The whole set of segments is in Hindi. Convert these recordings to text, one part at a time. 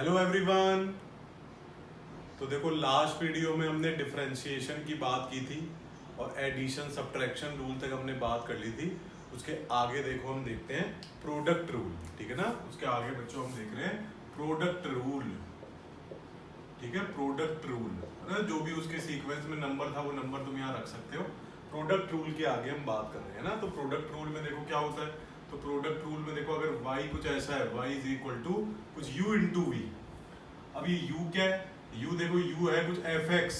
Hello everyone. तो देखो लास्ट वीडियो में हमने डिफरेंशिएशन की बात की थी और एडिशन सब्ट्रैक्शन रूल तक हमने बात कर ली थी। उसके आगे देखो हम देखते हैं प्रोडक्ट रूल, ठीक है ना। उसके आगे बच्चों हम देख रहे हैं प्रोडक्ट रूल, ठीक है। प्रोडक्ट रूल है ना, जो भी उसके सीक्वेंस में नंबर था वो नंबर तुम यहाँ रख सकते हो। प्रोडक्ट रूल के आगे हम बात कर रहे हैं ना। तो प्रोडक्ट रूल में देखो क्या होता है। तो प्रोडक्ट रूल में देखो अगर y कुछ ऐसा है, y इज इक्वल टू कुछ u इंटू वी। अब ये u क्या है, u देखो u है कुछ fx,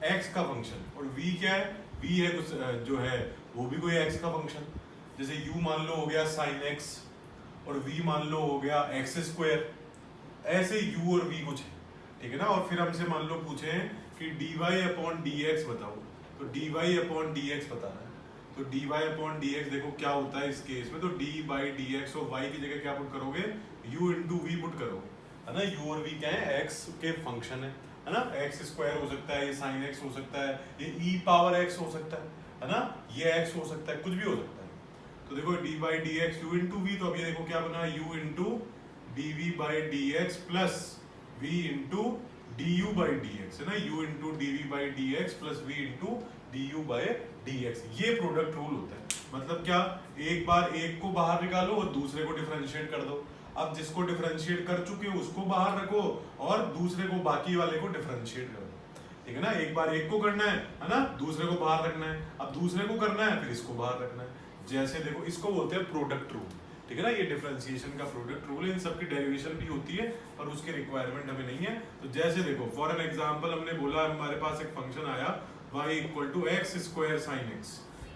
x का फंक्शन, और v क्या है, v है कुछ जो है वो भी कोई x का फंक्शन। जैसे u मान लो हो गया sin x और v मान लो हो गया x स्क्वायर। ऐसे u और v कुछ है, ठीक है ना। और फिर हमसे मान लो पूछे कि dy अपॉन dx बताओ, तो dy अपॉन dx बताना है। तो dy अपॉन dx देखो क्या होता है इस केस में। तो d बाई dx और y की जगह क्या पुट करोगे, u इंटू वी पुट करोगे, है ना। u और v क्या है, x के फंक्शन है ना। x स्क्वायर हो सकता है, ये sin x हो सकता है, ये e पावर x हो सकता है ना, ये x हो सकता है, कुछ भी हो सकता है। तो देखो d by dx u into वी, तो अब ये देखो क्या बना, u into dv by dx plus v into du by dx, है ना। u into dv by dx plus v into du by dx। ये प्रोडक्ट रूल होता है। मतलब क्या, एक बार एक को बाहर निकालो और दूसरे को डिफरेंशिएट कर दो। अब जिसको डिफरेंशिएट कर चुके हो उसको बाहर रखो और दूसरे को, बाकी वाले को डिफरेंशिएट कर दो, ठीक है ना। एक बार एक को करना है ना, दूसरे को बाहर रखना है। अब दूसरे को करना है फिर इसको बाहर रखना है। जैसे देखो इसको बोलते हैं प्रोडक्ट रूल, ठीक है ना। ये डिफरेंशिएशन का प्रोडक्ट रूल है। इन सबकी डेरिवेशन भी होती है और उसकी रिक्वायरमेंट हमें नहीं है। तो जैसे देखो फॉर एन एग्जांपल हमने बोला हमारे पास एक फंक्शन आया y equal to x square sine x,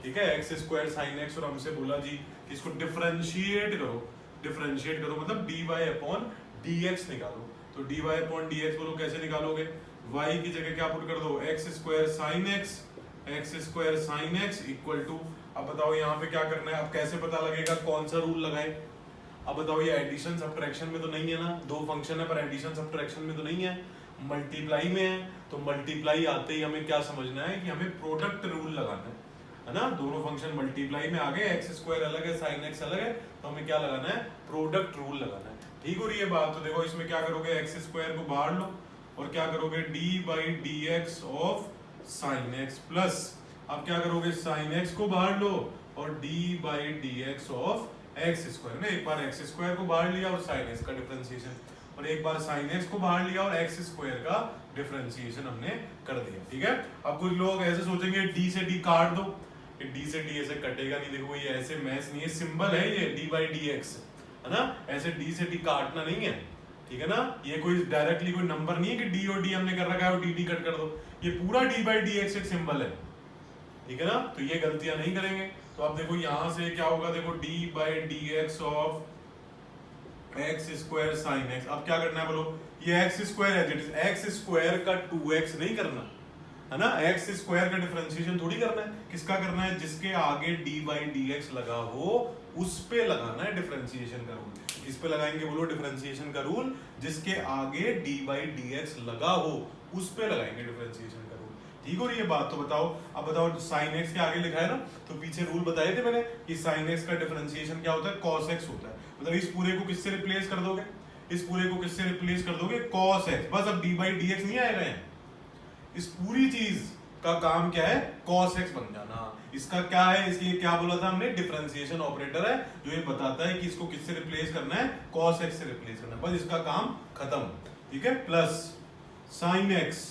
ठीक है, एक्स स्क्वायर साइन एक्स। और हमसे बोला जी कि इसको डिफरेंशिएट करो। डिफरेंशिएट करो मतलब dy अपॉन dx निकालो। तो dy अपॉन dx बोलो कैसे निकालोगे, y की जगह क्या पुट कर दो, x square sine x, x square sine x equal to, अब बताओ यहाँ पे क्या करना है। अब कैसे पता लगेगा कौन सा रूल लगाए। अब बताओ ये एडिशन सब्ट्रैक्शन में तो नहीं है ना, दो फंक्शन है पर एडिशन सब्ट्रैक्शन में तो नहीं है, मल्टीप्लाई में है। तो मल्टीप्लाई आते ही हमें क्या समझना है कि हमें प्रोडक्ट रूल लगाना है ना। दोनों फंक्शन मल्टीप्लाई में आ गए, एक्स स्क्वायर अलग है साइन एक्स अलग है, तो हमें क्या लगाना है, प्रोडक्ट रूल लगाना है। ठीक हो रही है बात। तो देखो इसमें क्या करोगे, एक्स स्क्वायर को बाहर लो और क्या करोगे, D by d x of sine x plus, अब क्या करोगे, साइन एक्स को बाहर लो और D by d x of x square ने। एक बार एक्स स्क्वायर को बाहर लिया और साइन एक्स का डिफरेंशिएशन, और एक बार साइन एक्स को बाहर लिया और एक्स स्क्वायर का डिफरेंशिएशन हमने कर दिया, ठीक है। अब कुछ लोग ऐसे सोचेंगे डी से डी काट दो, डी से डी ऐसे कटेगा नहीं। देखो ये ऐसे मैच नहीं है, सिंबल है ये डी बाई डी एक्स, है ना। ऐसे डी से डी काटना नहीं है, ठीक है ना। ये कोई डायरेक्टली कोई नंबर नहीं है कि डी और डी हमने कर रखा है और डी डी कट कर दो। ये पूरा डी बाई डी एक्स एक सिंबल है, ठीक है ना। तो ये गलतियां नहीं करेंगे। तो अब देखो यहां से क्या होगा, देखो d by d x of x square sine x. अब क्या करना है बोलो, ये एक्स स्क्वायर है, दैट इज एक्स स्क्वायर का 2x नहीं करना, है ना। एक्स स्क्वायर का डिफरेंशिएशन थोड़ी करना है, किसका करना है, जिसके आगे डी बाई डी एक्स लगा हो उस पे लगाना है डिफरेंशिएशन का रूल। किस पे लगाएंगे बोलो, डिफरेंशिएशन का रूल जिसके आगे डी बाई डी एक्स लगा हो उस पे लगाएंगे डिफरेंशिएशन का रूल। ठीक हो रही है बात। तो बताओ, अब बताओ साइन एक्स के आगे लिखा है ना, तो पीछे रूल बताए थे मैंने कि साइन एक्स का डिफरेंशिएशन क्या होता है, कॉस एक्स होता है। मतलब इस पूरे को किससे रिप्लेस कर दोगे, इस पूरे को किससे रिप्लेस कर दोगे, कॉस एक्स। बस अब डी बाई डी एक्स नहीं आएगा यहाँ, इस पूरी चीज का काम क्या है, कॉस एक्स बन जाना। इसका क्या है, इसलिए क्या बोला था हमने, डिफरेंशिएशन ऑपरेटर है जो ये बताता है कि इसको किससे रिप्लेस करना है, कॉस एक्स से रिप्लेस करना है। बस इसका काम खत्म, ठीक है। Plus sine x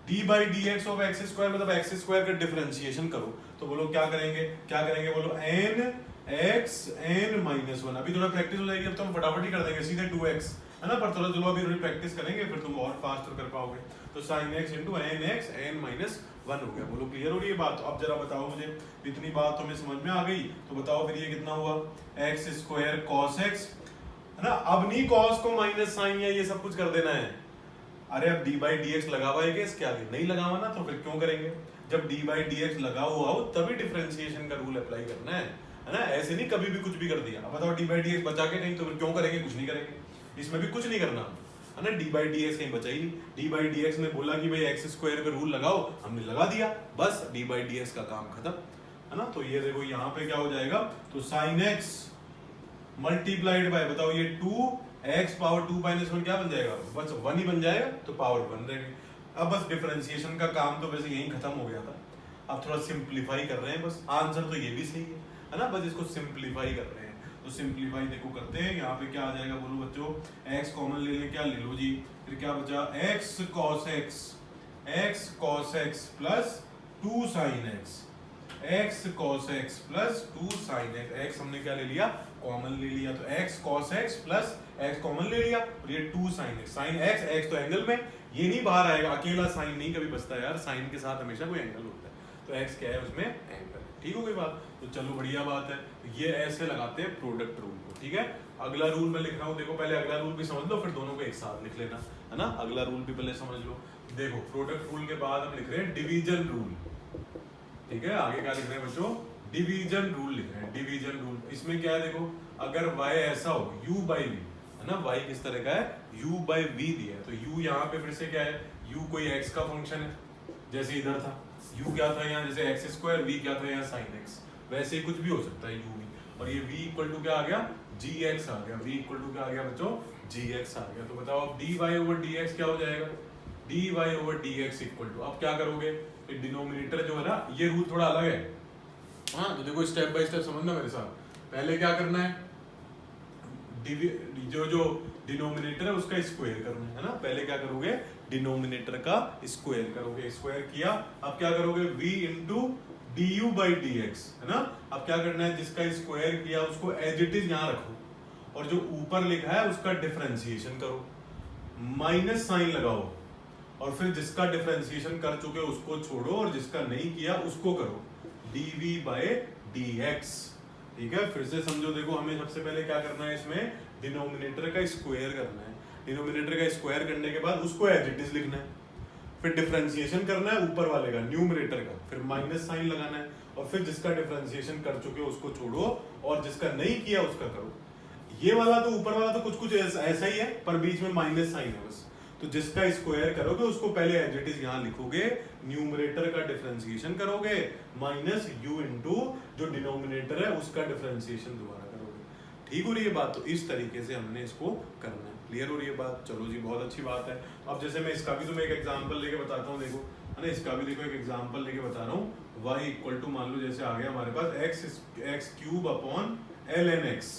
d by d x of x square, मतलब एक्स स्क्वायर का डिफरेंशिएशन करो। तो बोलो क्या करेंगे, क्या करेंगे बोलो, n x n minus one. अभी थोड़ा प्रैक्टिस हो जाएगी, अब तो हम फटाफट ही कर देंगे सीधे 2x, है ना। पर थोड़ा चलो अभी थोड़ी प्रैक्टिस करेंगे फिर तुम और फास्ट कर पाओगे। तो sine x into n x n minus one हो गया। बोलो क्लियर हो रही है बात। तो अब जरा बताओ मुझे, इतनी बात तुम्हें समझ में आ गई, तो बताओ फिर ये कितना हुआ, एक्स स्क्वायर कॉस एक्स, है ना। अब नहीं कॉस को माइनस साइन या ये सब कुछ कर देना है। अरे अब डी बाई डी एक्स लगा हुआ है इसके आगे, नहीं लगा हुआ ना, तो फिर क्यों करेंगे। जब डी बाई डी एक्स लगा हुआ हो तभी डिफरेंशिएशन का रूल अप्लाई करना है ना। ऐसे नहीं कभी भी कुछ भी कर दिया। अब बताओ डी बाई डी एक्स बचा के नहीं, तो फिर क्यों करेंगे, कुछ नहीं करेंगे, इसमें भी कुछ नहीं करना, है ना। डी बाई डी एक्स कहीं बचा ही नहीं। डी बाई डी एक्स ने बोला कि भाई एक्स स्क्वायर का रूल लगाओ, हमने लगा दिया, बस डी बाई डी एक्स का काम खत्म, है ना। तो ये देखो यहाँ पे क्या हो जाएगा, तो साइन एक्स मल्टीप्लाइड बाय, बताओ ये 2x पावर 2 माइनस 1 क्या बन जाएगा, बस 1 ही बन जाएगा, तो पावर 1 रहेगी। अब बस डिफरेंशिएशन का काम तो वैसे यही खत्म हो गया था, अब थोड़ा सिंप्लीफाई कर रहे हैं बस। आंसर तो ये भी सही है ना, बस इसको सिंप्लीफाई कर रहे हैं। तो सिंप्लीफाई देखो करते हैं, यहाँ पे क्या आ जाएगा बोलो बच्चों, x कॉमन ले लें, क्या ले लो जी, फिर क्या बचा x cos x plus 2 sin x cos x plus 2 sin x हमने क्या ले लिया, कॉमन ले लिया, तो x cos x plus x common ले लिया, और ये 2 sin x तो एंगल में, ये नहीं बाहर आएगा, अकेला साइन नहीं कभी बचता यार, साइन के साथ हमेशा कोई एंगल होता है, तो x क्या है उसमें एंगल। ठीक हो गई बात, तो चलो बढ़िया बात है, ये ऐसे लगाते हैं प्रोडक्ट रूल को। ठीक है, अगला रूल मैं लिख रहा हूँ, देखो पहले अगला रूल भी समझ लो, फिर दोनों को एक साथ लिख लेना, है ना। अगला रूल भी पहले समझ लो। देखो प्रोडक्ट रूल के बाद हम लिख रहे हैं डिवीजन रूल। ठीक है, आगे क्या लिख रहे हैं बच्चों, डिवीजन रूल लिख रहे हैं, डिवीजन रूल। इसमें क्या है देखो, अगर y ऐसा हो u बाई वी, है ना, y किस तरह का है, u बाई वी दिया है, तो u यहाँ पे फिर से क्या है, u कोई x का फंक्शन है, जैसे इधर था u क्या था यहाँ, जैसे x स्क्वायर, v क्या था यहाँ sin x, वैसे ही कुछ भी हो सकता है u भी, और ये v इक्वल टू क्या आ गया, gx आ गया, v इक्वल टू क्या आ गया बच्चों, gx आ गया। तो बताओ अब dy ओवर dx क्या हो जाएगा, dy over dx equal to, अब क्या करोगे, डिनोमिनेटर जो है ना, ये रूल थोड़ा अलग है, हाँ, तो देखो स्टेप बाय स्टेप समझना मेरे साथ। पहले क्या करना है, जो डिनोमिनेटर है उसका स्क्वायर करना है ना, पहले क्या करोगे, डिनोमिनेटर का स्क्वायर करोगे, स्क्वायर किया, अब क्या करोगे, v into D you by d x, है ना। अब क्या करना है, जिसका स्क्वायर किया उसको एज इट इज यहाँ रखो, और जो ऊपर लिखा है उसका डिफरेंशिएशन करो, माइनस साइन लगाओ, और फिर जिसका डिफरेंशिएशन कर चुके उसको छोड़ो, और जिसका नहीं किया उसको करो, dv बाय dx। ठीक है, फिर से समझो, देखो हमें सबसे पहले क्या करना है, इसमें डिनोमिनेटर का स्क्वायर करना है, डिनोमिनेटर का स्क्वायर करने के बाद उसको एज इट इज लिखना है, फिर डिफरेंशिएशन करना है ऊपर वाले का, न्यूमरेटर का, फिर माइनस साइन लगाना है, और फिर जिसका डिफरेंशिएशन कर चुके उसको छोड़ो, और जिसका नहीं किया उसका करो। ये वाला तो ऊपर वाला तो कुछ कुछ ऐसा ही है, पर बीच में माइनस साइन है बस, तो जिसका स्क्वायर करोगे उसको पहले एज इट इज यहाँ लिखोगे, न्यूमरेटर का डिफरेंशिएशन करोगे, माइनस u इंटू जो डिनोमिनेटर है उसका डिफरेंशिएशन दोबारा करोगे। ठीक हो रही है बात, तो इस तरीके से हमने इसको करना है। क्लियर हो रही है बात, चलो जी बहुत अच्छी बात है। अब जैसे मैं इसका भी तुम्हें एक एग्जांपल लेके बताता हूँ, देखो है ना, इसका भी देखो एक एग्जांपल लेके बता रहा हूँ। y इक्वल टू मान लो जैसे आ गया हमारे पास x cube upon ln x,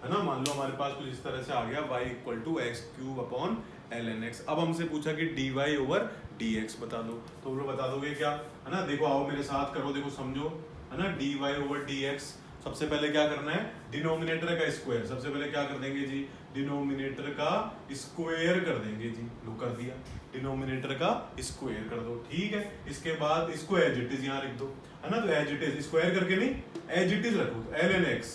है ना, मान लो हमारे पास कुछ इस तरह से आ गया y equal to x cube upon ln x। अब हमसे पूछा कि dy ओवर dx बता दो, तो वो बता दोगे क्या, है ना। देखो आओ मेरे साथ करो, देखो समझो, है ना, dy ओवर dx। सबसे पहले क्या करना है, डिनोमिनेटर का स्क्वायर, सबसे पहले क्या कर देंगे जी, डिनोमिनेटर का स्क्वायर कर देंगे जी, लो कर दिया, डिनोमिनेटर का स्क्वायर कर दो। ठीक है, इसके बाद इसको एज इट इज यहाँ लिख दो, है ना, तो एज इट इज, स्क्वायर करके नहीं एज इट इज रखो, ln x।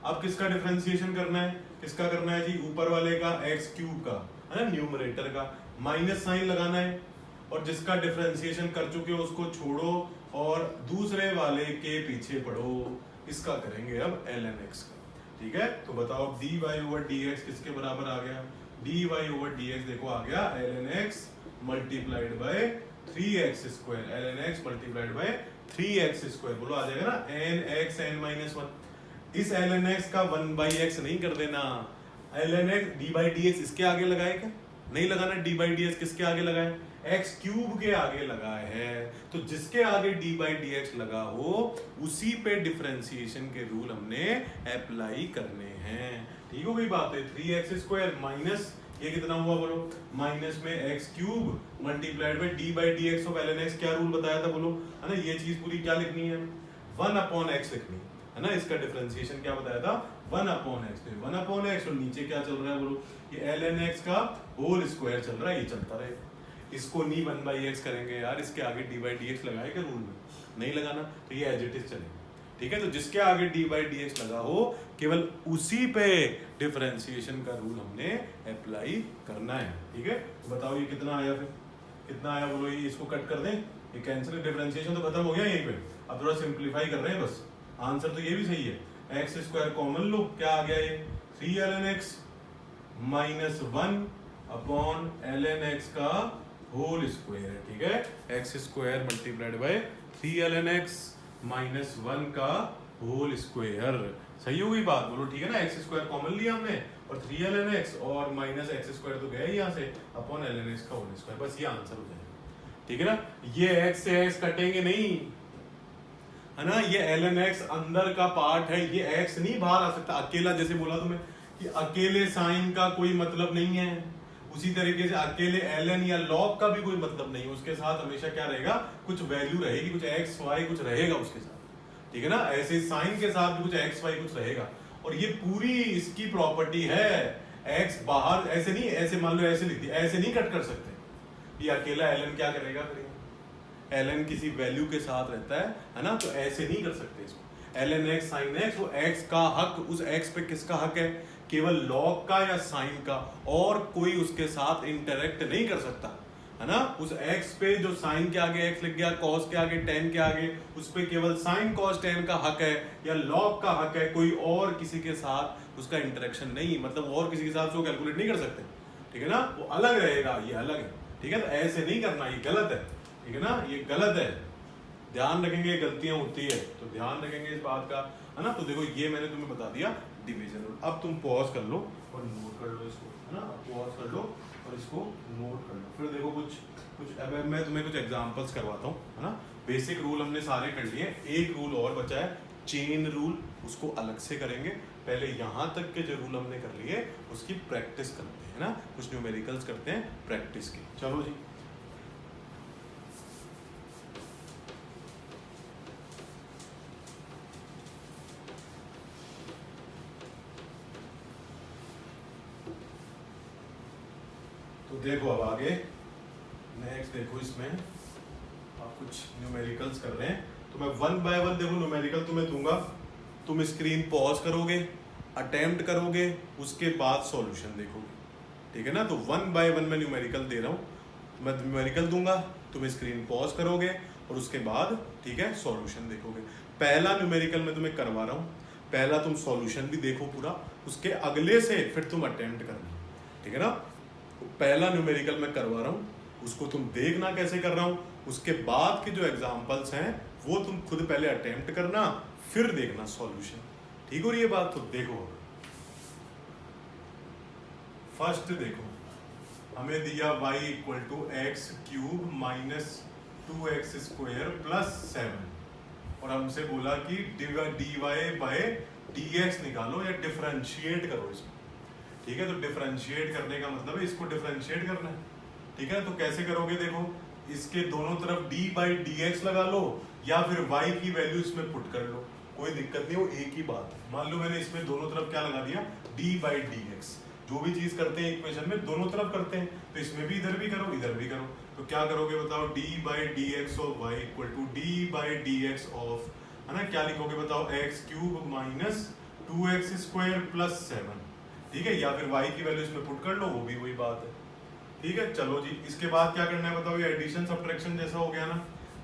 अब किसका डिफरेंशिएशन करना है, किसका करना है जी, ऊपर वाले का x क्यूब का, है ना, न्यूमरेटर का, माइनस साइन लगाना है, और जिसका डिफरेंशिएशन कर चुके हो उसको छोड़ो, और दूसरे वाले के पीछे पढ़ो, इसका करेंगे अब ln x का। ठीक है, तो बताओ dy ओवर dx किसके बराबर आ गया, dy ओवर dx देखो आ गया ln x multiplied by 3x square, ln x multiplied by 3x square, बोलो आ जाएगा ना, nx n माइनस 1। इस ln x का 1/x नहीं कर देना, ln x d/dx इसके आगे लगाए क्या, नहीं लगाना, d/dx किसके आगे लगाए, x क्यूब के आगे लगाए है, तो जिसके आगे d/dx लगा हो उसी पे डिफरेंशिएशन के रूल हमने अप्लाई करने हैं। ठीक हो गई बात है, 3x स्क्वायर माइनस ये कितना हुआ बोलो, माइनस में x cube multiplied by d/dx of ln x, क्या रूल बताया था बोलो, है ना, ये चीज पूरी क्या लिखनी है, 1/x लिखनी है ना, इसका डिफरेंशिएशन क्या बताया था, 1/x, तो 1/x, और नीचे क्या चल रहा है बोलो, ये ln x का होल स्क्वायर चल रहा है, ये चलता रहे, इसको नहीं 1/x करेंगे यार, इसके आगे d/dx लगाए क्या रूल में, नहीं लगाना, तो ये एज इट इज चलेगा। ठीक है, तो जिसके आगे d/dx लगा हो केवल उसी पे डिफरेंशिएशन का रूल हमने अप्लाई करना है। ठीक है, तो बताओ ये कितना आया, फिर कितना आया बोलो, ये इसको कट कर दें, ये कैंसिल, डिफरेंशिएशन तो खत्म हो गया यहीं पे, अब थोड़ा सिंप्लीफाई कर रहे हैं बस, आंसर तो ये भी सही है, एक्स स्क्वायर कॉमन लो, क्या आ गया ये 3 ln x minus 1 upon ln x का होल स्क्वायर है। ठीक है, x square multiplied by 3 ln x minus 1 का होल स्क्वायर। सही हो गई बात, बोलो ठीक है ना। एक्स स्क्वायर कॉमन लिया हमने और 3ln x और माइनस एक्स स्क्वायर तो गया ही यहाँ से अपॉन ln x का होल स्क्वायर, बस ये आंसर हो जाएगा। ठीक है ना, ये x से x कटेंगे नहीं है ना, ये ln x अंदर का पार्ट है, ये x नहीं बाहर आ सकता अकेला। जैसे बोला तुम्हें कि अकेले साइन का कोई मतलब नहीं है, उसी तरीके से अकेले ln या log का भी कोई मतलब नहीं है, उसके साथ हमेशा क्या रहेगा, कुछ वैल्यू रहेगी, कुछ x y कुछ रहेगा उसके साथ। ठीक है ना, ऐसे साइन के साथ भी कुछ x y कुछ रहेगा। और ये पूरी इसकी प्रॉपर्टी है, x बाहर ऐसे नहीं, ऐसे मान लो ऐसे लिख दिया, ऐसे नहीं कट कर सकते। ये अकेला ln क्या करेगा, ln किसी वैल्यू के साथ रहता है ना, तो ऐसे नहीं कर सकते इसको। ln x sin x, वो x का हक, उस x पे किसका हक है, केवल लॉग का या साइन का, और कोई उसके साथ इंटरेक्ट नहीं कर सकता है ना। उस x पे जो साइन के आगे x लिख गया, cos के आगे tan के आगे, उस पे केवल साइन cos tan का हक है या लॉग का हक है, कोई और किसी के साथ उसका इंटरेक्शन नहीं, मतलब और किसी के साथ उसको कैलकुलेट नहीं कर सकते। ठीक है ना, वो अलग रहेगा, ये अलग है। ठीक है, तो ऐसे नहीं करना, ये गलत है। ठीक है ना, ये गलत है, ध्यान रखेंगे, गलतियां होती है तो ध्यान रखेंगे इस बात का, है ना। तो देखो ये मैंने तुम्हें बता दिया डिवीजन रूल। अब तुम पॉज कर लो और नोट कर लो इसको, है ना, पॉज कर लो और इसको नोट कर लो। फिर देखो कुछ अब मैं तुम्हें कुछ एग्जांपल्स करवाता हूँ, है ना। बेसिक रूल हमने सारे कर लिए, एक रूल और बचा है चेन रूल, उसको अलग से करेंगे। पहले यहाँ तक के जो रूल हमने कर लिए उसकी प्रैक्टिस करते हैं, है ना, कुछ न्यूमेरिकल्स करते हैं प्रैक्टिस की। चलो जी, तो देखो अब आगे नेक्स्ट देखो, इसमें आप कुछ न्यूमेरिकल्स कर रहे हैं, तो मैं वन बाय वन देखो न्यूमेरिकल तुम्हें दूंगा, तुम स्क्रीन पॉज करोगे, अटेम्प्ट करोगे, उसके बाद सॉल्यूशन देखोगे। ठीक है ना, तो वन बाय वन मैं न्यूमेरिकल दे रहा हूँ, मैं न्यूमेरिकल दूंगा, तुम स्क्रीन पॉज करोगे और उसके बाद ठीक है सॉल्यूशन देखोगे। पहला न्यूमेरिकल मैं तुम्हें करवा रहा हूँ, पहला तुम सॉल्यूशन भी देखो पूरा, उसके अगले से फिर तुम अटेम्प्ट करना। ठीक है ना, पहला न्यूमेरिकल मैं करवा रहा हूँ, उसको तुम देखना कैसे कर रहा हूँ, उसके बाद के जो एग्जांपल्स हैं वो तुम खुद पहले अटेम्प्ट करना, फिर देखना सॉल्यूशन। ठीक हो रही है बात, तो देखो फर्स्ट देखो, हमें दिया y equal to x cube minus 2x² plus 7 और हमसे बोला कि dy बाय dx निकालो या डिफरेंशिएट करो इसको। ठीक है, तो डिफरेंशिएट करने का मतलब है इसको डिफरेंशिएट करना है। ठीक है, तो कैसे करोगे, देखो इसके दोनों तरफ d बाई dx लगा लो या फिर y की वैल्यू इसमें पुट कर लो, कोई दिक्कत नहीं, वो एक ही बात है। मान लो मैंने इसमें दोनों तरफ क्या लगा दिया, d बाई dx। जो भी चीज करते हैं इक्वेशन में दोनों तरफ करते हैं, तो इसमें भी इधर भी करो इधर भी करो, तो क्या करोगे बताओ, d by dx of y equal to d by dx of, है ना, क्या लिखोगे बताओ, x cube minus 2x² plus 7। ठीक है, या फिर y की वैल्यू इसमें पुट कर लो, वो भी वही बात है। ठीक है, चलो जी, इसके बाद क्या करना है बताओ, ये एडिशन सब्ट्रैक्शन जैसा हो गया ना,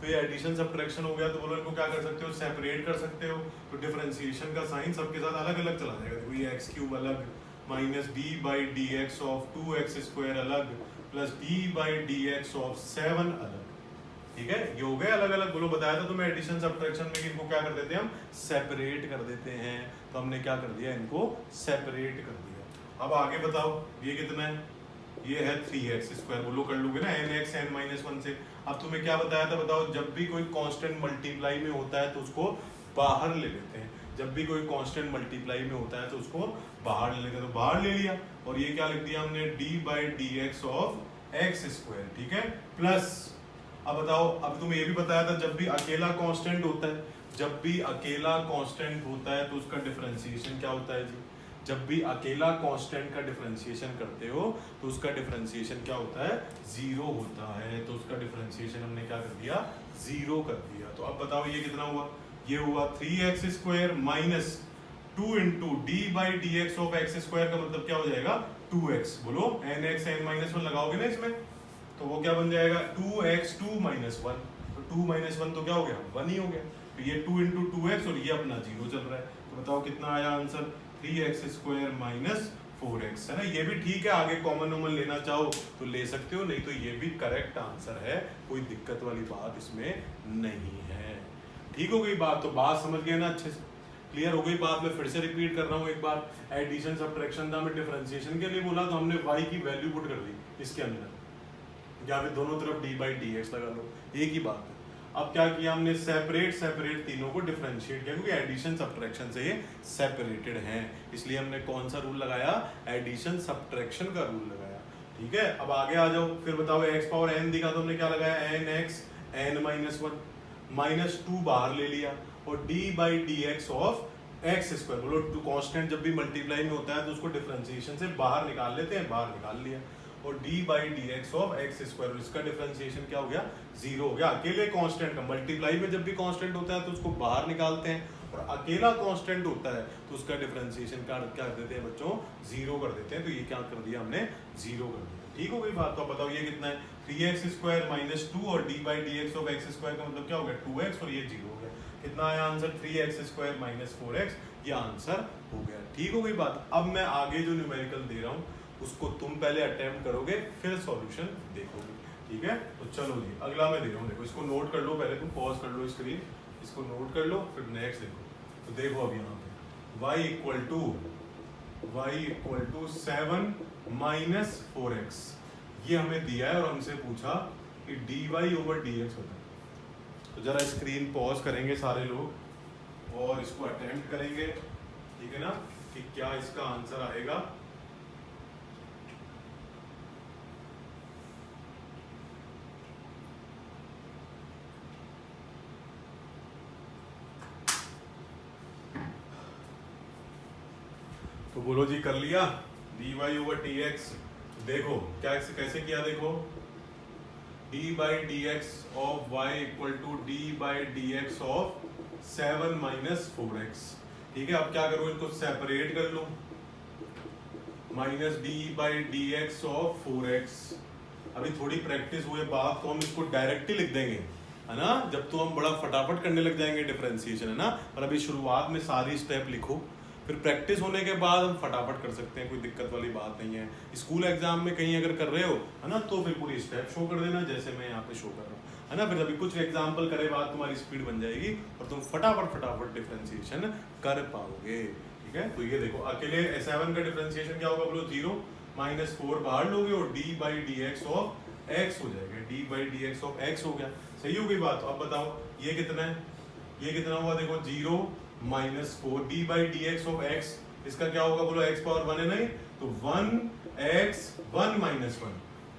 तो ये एडिशन सब्ट्रैक्शन हो गया, तो बोलो इनको क्या कर सकते हो, सेपरेट कर सकते हो। तो डिफरेंशिएशन का साइन सबके साथ अलग अलग चला जाएगा। देखो ये एक्स क्यूब अलग minus d by dx of 2x² अलग plus d by dx of 7 अलग। ठीक है, ये हो गए अलग अलग। बोलो बताया था तुम्हें एडिशन सब्ट्रैक्शन में कि इनको क्या कर देते हैं हम, सेपरेट कर देते हैं, तो हमने क्या कर दिया, इनको सेपरेट कर दिया। अब आगे बताओ ये कितना है, ये है 3x², बोलो कर लोगे ना nx n-1 से। अब तुम्हें क्या बताया था बताओ, जब भी कोई कांस्टेंट मल्टीप्लाई में होता है तो उसको बाहर ले लेते हैं, जब भी कोई कांस्टेंट मल्टीप्लाई में होता है तो उसको बाहर ले लेते हैं, तो बाहर ले लिया और ये क्या लिख दिया हमने, d by dx of x²। ठीक है, प्लस अब बताओ, अब तुम्हें ये भी बताया था जब भी अकेला कांस्टेंट होता है, जब भी अकेला कांस्टेंट होता है तो उसका डिफरेंशिएशन क्या होता है जी, जब भी अकेला कांस्टेंट का डिफरेंशिएशन करते हो तो उसका डिफरेंशिएशन क्या होता है, 0 होता है। तो उसका डिफरेंशिएशन हमने क्या कर दिया, 0 कर दिया। तो अब बताओ ये कितना हुआ, ये हुआ 3x² minus 2 into d by dx of x² का मतलब क्या हो जाएगा, 2x। बोलो nx n-1 लगाओगे ना इसमें, तो वो क्या बन जाएगा, 2x 2 माइनस 1, तो 2 माइनस 1 तो क्या हो गया, 1 ही हो गया। तो ये 2 इंटू 2x और ये अपना 0 चल रहा है, तो बताओ कितना आया आंसर, 3x² माइनस 4x, है ना। ये भी ठीक है, आगे कॉमन नॉमन लेना चाहो तो ले सकते हो, नहीं तो ये भी करेक्ट आंसर है, कोई दिक्कत वाली बात इसमें नहीं है। ठीक हो गई बात, तो बात समझ गए ना अच्छे से। क्लियर हो गई बात? मैं फिर से रिपीट कर रहा हूँ एक बार, एडिशन सब्ट्रैक्शन था, हमें डिफरेंशिएशन के लिए बोला तो हमने y की वैल्यू पुट कर दी इसके अंदर, या फिर दोनों तरफ d/dx लगा लो, एक ही बात है। अब क्या किया हमने, सेपरेट तीनों को डिफरेंशिएट किया, क्योंकि एडिशन सब्ट्रैक्शन से ये सेपरेटेड हैं, इसलिए हमने कौन सा रूल लगाया, एडिशन सब्ट्रैक्शन का रूल लगाया। ठीक है, अब आगे आ जाओ, फिर बताओ x पावर n दिखा तो हमने क्या लगाया, nx n-1 -2 बाहर ले लिया, और d/dx ऑफ x स्क्वायर, बोलो टू कांस्टेंट जब भी मल्टीप्लाई में होता है तो उसको डिफरेंशिएशन से बाहर निकाल लेते हैं, बाहर निकाल लिया, और d/dx ऑफ x स्क्वायर, इसका डिफरेंशिएशन क्या हो गया, 0 हो गया। अकेले कांस्टेंट का मल्टीप्लाई में जब भी कांस्टेंट होता है तो उसको बाहर निकालते हैं, और अकेला कांस्टेंट होता है तो उसका डिफरेंशिएशन क्या कर देते हैं बच्चों, 0 कर देते हैं। तो ये क्या कर दिया हमने, 0 कर दिया। ठीक हो गई बात? तो अब बताओ ये कितना है, 3x स्क्वायर -2 और d/dx ऑफ x स्क्वायर का मतलब क्या हो गया, 2x, और ये 0 हो गया। कितना आया आंसर, 3x स्क्वायर -4x, ये आंसर हो गया। ठीक हो गई बात? अब मैं आगे जो न्यूमेरिकल दे रहा हूँ उसको तुम पहले अटेम्प्ट करोगे, फिर सॉल्यूशन देखोगे। ठीक है, तो चलो जी अगला मैं दे रहा हूँ, देखो इसको नोट कर लो, पहले तुम पॉज कर लो स्क्रीन, इसको नोट कर लो, फिर नेक्स्ट देखो। तो देखो अब यहाँ पे y इक्वल टू 7 - 4x, ये हमें दिया है और हमसे पूछा कि dy/dx होता है। तो जरा स्क्रीन पॉज करेंगे सारे लोग और इसको अटेम्प्ट करेंगे, ठीक है ना, कि क्या इसका आंसर आएगा। तो बोलो जी, कर लिया dy/dx। देखो क्या कैसे किया, देखो d/dx of y equal to d/dx of 7 - 4x। ठीक है, अब क्या करो, इनको सेपरेट कर लो, -d/dx ऑफ 4x। अभी थोड़ी प्रैक्टिस हुए बात तो हम इसको डायरेक्ट ही लिख देंगे, है ना, जब तो हम बड़ा फटाफट करने लग जाएंगे डिफरेंशिएशन, है ना। पर अभी शुरुआत में सारी स्टेप लिखो, फिर प्रैक्टिस होने के बाद हम फटाफट कर सकते हैं, कोई दिक्कत वाली बात नहीं है। स्कूल एग्जाम में कहीं अगर कर रहे हो, है ना, तो फिर पूरी स्टेप शो कर देना जैसे मैं यहाँ पे शो कर रहा हूँ, है ना। फिर अभी कुछ एग्जाम्पल करे बाद तुम्हारी स्पीड बन जाएगी और तुम फटाफट डिफरेंशिएशन कर पाओगे। ठीक है, तो ये देखो अकेले 7 का डिफरेंशिएशन क्या होगा, बोलो 0, -4 बाहर लोगे और d/dx ऑफ x हो जाएगा, d/dx ऑफ x हो गया। सही हो गई बात? अब बताओ ये कितना है, ये कितना हुआ, देखो 0 -4 d/dx ऑफ x, इसका क्या होगा, बोलो x पावर 1 है नहीं, तो 1x 1 - 1,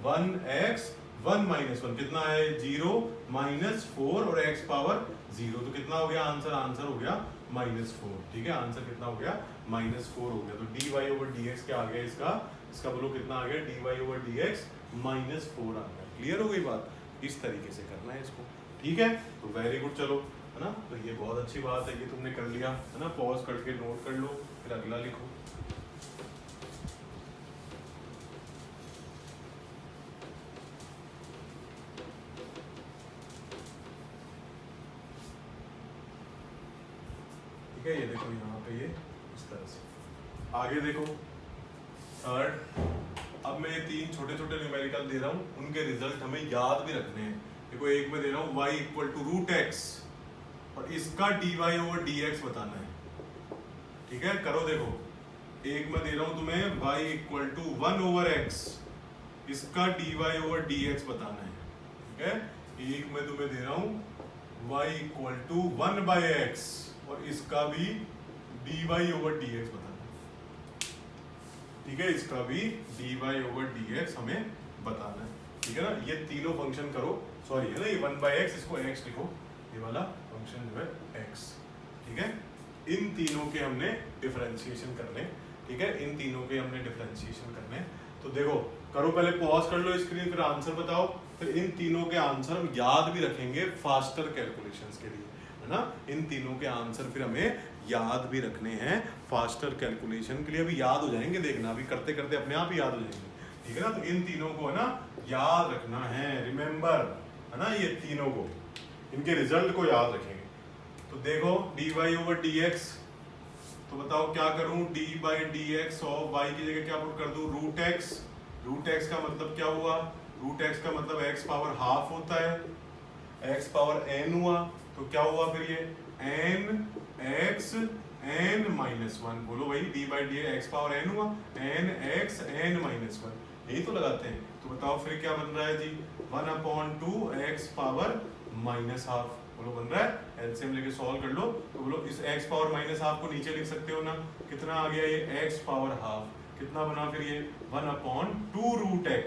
1x 1 - 1 कितना है, 0 -4 और x पावर 0, तो कितना हो गया आंसर, आंसर हो गया -4। ठीक है, आंसर कितना हो गया, -4 हो गया। तो dy/dx क्या आ गया इसका, इसका बोलो कितना आ गया, dy/dx -4 आ गया। क्लियर हो गई बात? इस तरीके से करना है इसको। ठीक है, तो वेरी गुड, चलो, है ना। तो ये बहुत अच्छी बात है कि तुमने कर लिया, है ना। पॉज करके नोट कर लो, फिर अगला लिखो। ठीक है, ये देखो यहाँ पे ये इस तरह से। आगे देखो थर्ड, अब मैं 3 छोटे छोटे न्यूमेरिकल दे रहा हूँ, उनके रिजल्ट हमें याद भी रखने हैं। देखो एक में दे रहा हूँ y इक्वल टू √x और इसका dy/dx बताना है। ठीक है, करो देखो, एक में दे रहा हूं तुम्हें y इक्वल टू 1/x, इसका dy/dx बताना है। ठीक है, एक में तुम्हें दे रहा हूं y इक्वल टू 1/x और इसका भी dy/dx बताना है। ठीक है, इसका भी dy/dx हमें बताना है। ठीक है ना, ये तीनों फंक्शन करो, सॉरी है ना, ये 1/x, इसको x लिखो, ये वाला फंक्शन जो है x। ठीक है, इन तीनों के हमने डिफरेंशिएशन करने। ठीक है, इन तीनों के हमने डिफरेंशिएशन करने। तो देखो करो, पहले पॉज कर लो स्क्रीन, फिर आंसर बताओ, फिर इन तीनों के आंसर हम याद भी रखेंगे फास्टर कैलकुलेशंस के लिए, है ना। इन तीनों के आंसर फिर हमें याद भी रखने हैं फास्टर कैलकुलेशन के लिए। अभी याद हो जाएंगे, देखना, अभी करते करते अपने आप ही याद हो जाएंगे। ठीक है ना, तो इन तीनों को है ना याद रखना है, रिमेंबर, है ना, ये तीनों को, इनके रिजल्ट को याद रखेंगे। तो देखो dy/dx, तो बताओ क्या करूं, d/dx ऑफ y की जगह क्या पुट कर दूं, √x। √x का मतलब क्या हुआ, √x का मतलब x पावर हाफ होता है, x पावर n हुआ, तो क्या हुआ फिर ये n x n minus one. बोलो भाई D by d x power n हुआ, n x n minus one, यही तो लगाते हैं। तो बताओ फिर क्या बन रहा है जी, 1/2 x पावर माइनस हाफ। बोलो बन रहा है, एलसीएम लेके सॉल्व कर लो। तो बोलो इस x पावर माइनस हाफ को नीचे लिख सकते हो ना, कितना आ गया ये x पावर हाफ, कितना बना फिर ये 1/2 रूट x।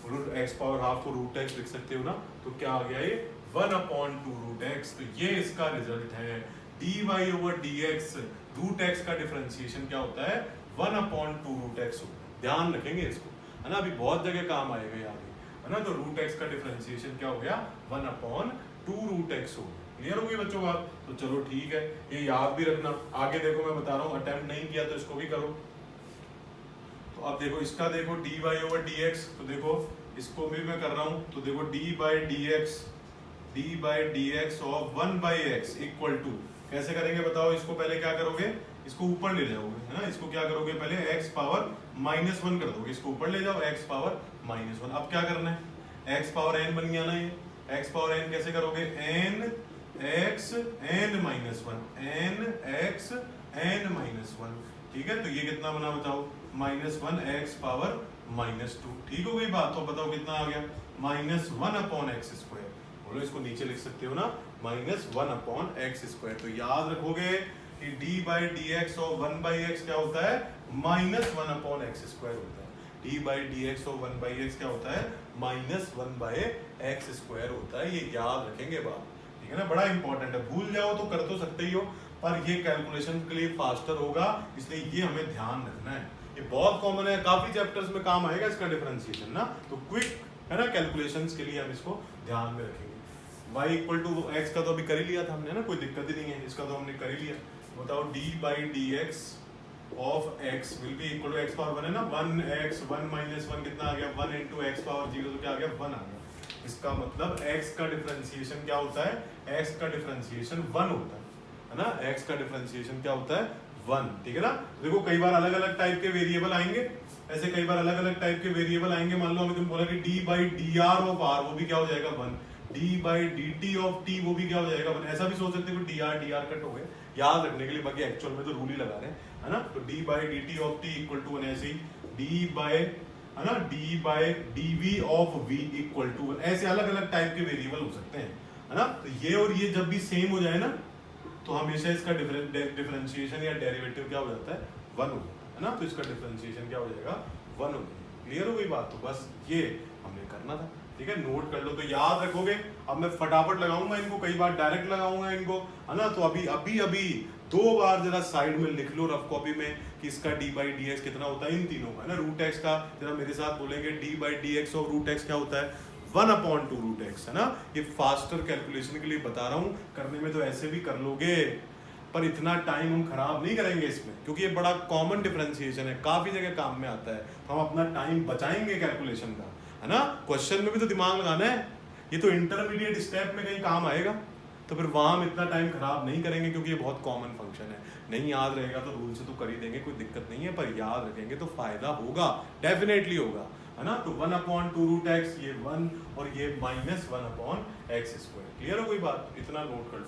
बोलो x पावर हाफ को रूट x लिख सकते हो ना, तो क्या आ गया ये 1/2 रूट x। तो ये इसका रिजल्ट है, dy over dx root x का डिफरेंशिएशन क्या होता है 1/2 रूट x होता है। ध्यान रखेंगे इसको, है ना, अभी बहुत जगह काम आएगा ये आगे, है ना। तो रूट x का डिफरेंशिएशन क्या हो गया 1/2 रूट x हो। क्लियर हो गई बच्चों बात? तो चलो ठीक है, ये याद भी रखना। आगे देखो मैं बता रहा हूँ, अटेम्प्ट नहीं किया तो इसको भी करो। तो अब देखो इसका देखो dy ओवर dx, तो देखो इसको भी मैं कर रहा हूँ। तो देखो d by d x of 1/x equal to, कैसे करेंगे बताओ? इसको पहले क्या करोगे, इसको ऊपर ले जाओगे, है ना। इसको क्या करोगे पहले x पावर -1 कर दोगे, इसको ऊपर ले जाओ x पावर -1। अब क्या करना है, x पावर n बन गया ना ये, x पावर n कैसे करोगे, n x n -1, n x n -1, ठीक है। तो ये कितना बना बताओ, -1 x पावर -2, ठीक हो गई बात। तो बताओ कितना आ गया, -1/x²। बोलो इसको नीचे लिख सकते हो ना, -1/x²। तो याद रखोगे कि d बाई डी एक्स और 1/x क्या होता है, -1/x² होता है। d बाई डी एक्स और 1/x क्या होता है, -1/x² होता है। ये याद रखेंगे बात, ठीक है ना, बड़ा इंपॉर्टेंट है। भूल जाओ तो कर तो सकते ही हो, पर ये कैलकुलेशन के लिए फास्टर होगा, इसलिए ये हमें ध्यान रखना है। ये बहुत कॉमन है, काफी चैप्टर्स में काम आएगा इसका डिफरेंशिएशन ना। तो क्विक है ना कैलकुलेशंस के लिए हम इसको ध्यान में रखेंगे। y इक्वल टू x का तो अभी कर ही लिया था हमने ना, कोई दिक्कत ही नहीं है, इसका तो हमने कर ही लिया। बताओ d by d x of x will be equal to x power 1 है ना, 1x 1 -1 कितना आ गया, 1 into x पावर 0, तो क्या आ गया 1 आ गया। इसका मतलब x का डिफरेंशिएशन क्या होता है, x का डिफरेंशिएशन 1 होता है ना। x का डिफरेंशिएशन क्या होता है 1, ठीक है ना। देखो कई बार अलग अलग टाइप के वेरिएबल आएंगे, ऐसे कई बार अलग अलग टाइप के वेरिएबल आएंगे। मान लो अभी तुम बोला कि d by D R of r, वो भी क्या हो जाएगा 1, d by d t of t, वो भी क्या हो जाएगा 1। ऐसा भी सोच सकते हो डी आर कट हो गए, याद रखने के लिए, बाकी एक्चुअल में तो रूल ही लगा रहे हैं, है ना। तो d by d t of t equal to 1, ऐसे ही d बाई, है ना, d by d v of v equal to 1। ऐसे अलग अलग टाइप के वेरिएबल हो सकते हैं, है ना। तो ये और ये जब भी सेम हो जाए ना, तो हमेशा इसका डिफरेंशिएशन या डेरिवेटिव क्या हो जाता है 1 हो जाता है ना। तो इसका डिफरेंशिएशन क्या हो जाएगा 1 हो जाएगा। क्लियर हो गई बात? तो बस ये हमने करना था, ठीक है, नोट कर लो। तो याद रखोगे, अब मैं फटाफट लगाऊंगा इनको, कई बार डायरेक्ट लगाऊंगा इनको, है ना। तो अभी 2 बार जरा साइड में लिख लो रफ कॉपी में कि इसका d बाई डी एक्स कितना होता है इन तीनों का, है ना। रूट एक्स का जरा मेरे साथ बोलेंगे, d बाई डी एक्स और रूट एक्स क्या होता है 1/2 रूट एक्स, है ना। ये फास्टर कैलकुलेशन के लिए बता रहा हूँ, करने में तो ऐसे भी कर लोगे, पर इतना टाइम हम खराब नहीं करेंगे इसमें, क्योंकि ये बड़ा कॉमन डिफरेंशिएशन है, काफी जगह काम में आता है। तो हम अपना टाइम बचाएंगे कैलकुलेशन का, है ना। क्वेश्चन में भी तो दिमाग लगाना है, ये तो इंटरमीडिएट स्टेप में कहीं काम आएगा, तो फिर वहां हम इतना टाइम खराब नहीं करेंगे, क्योंकि ये बहुत कॉमन फंक्शन है। नहीं याद रहेगा तो रूल से तो कर ही देंगे, कोई दिक्कत नहीं है, पर याद रखेंगे तो फायदा होगा, डेफिनेटली होगा, है ना। तो 1/2 रूट एक्स, ये 1 और ये -1/x²। क्लियर हो कोई बात? इतना नोट कर लो,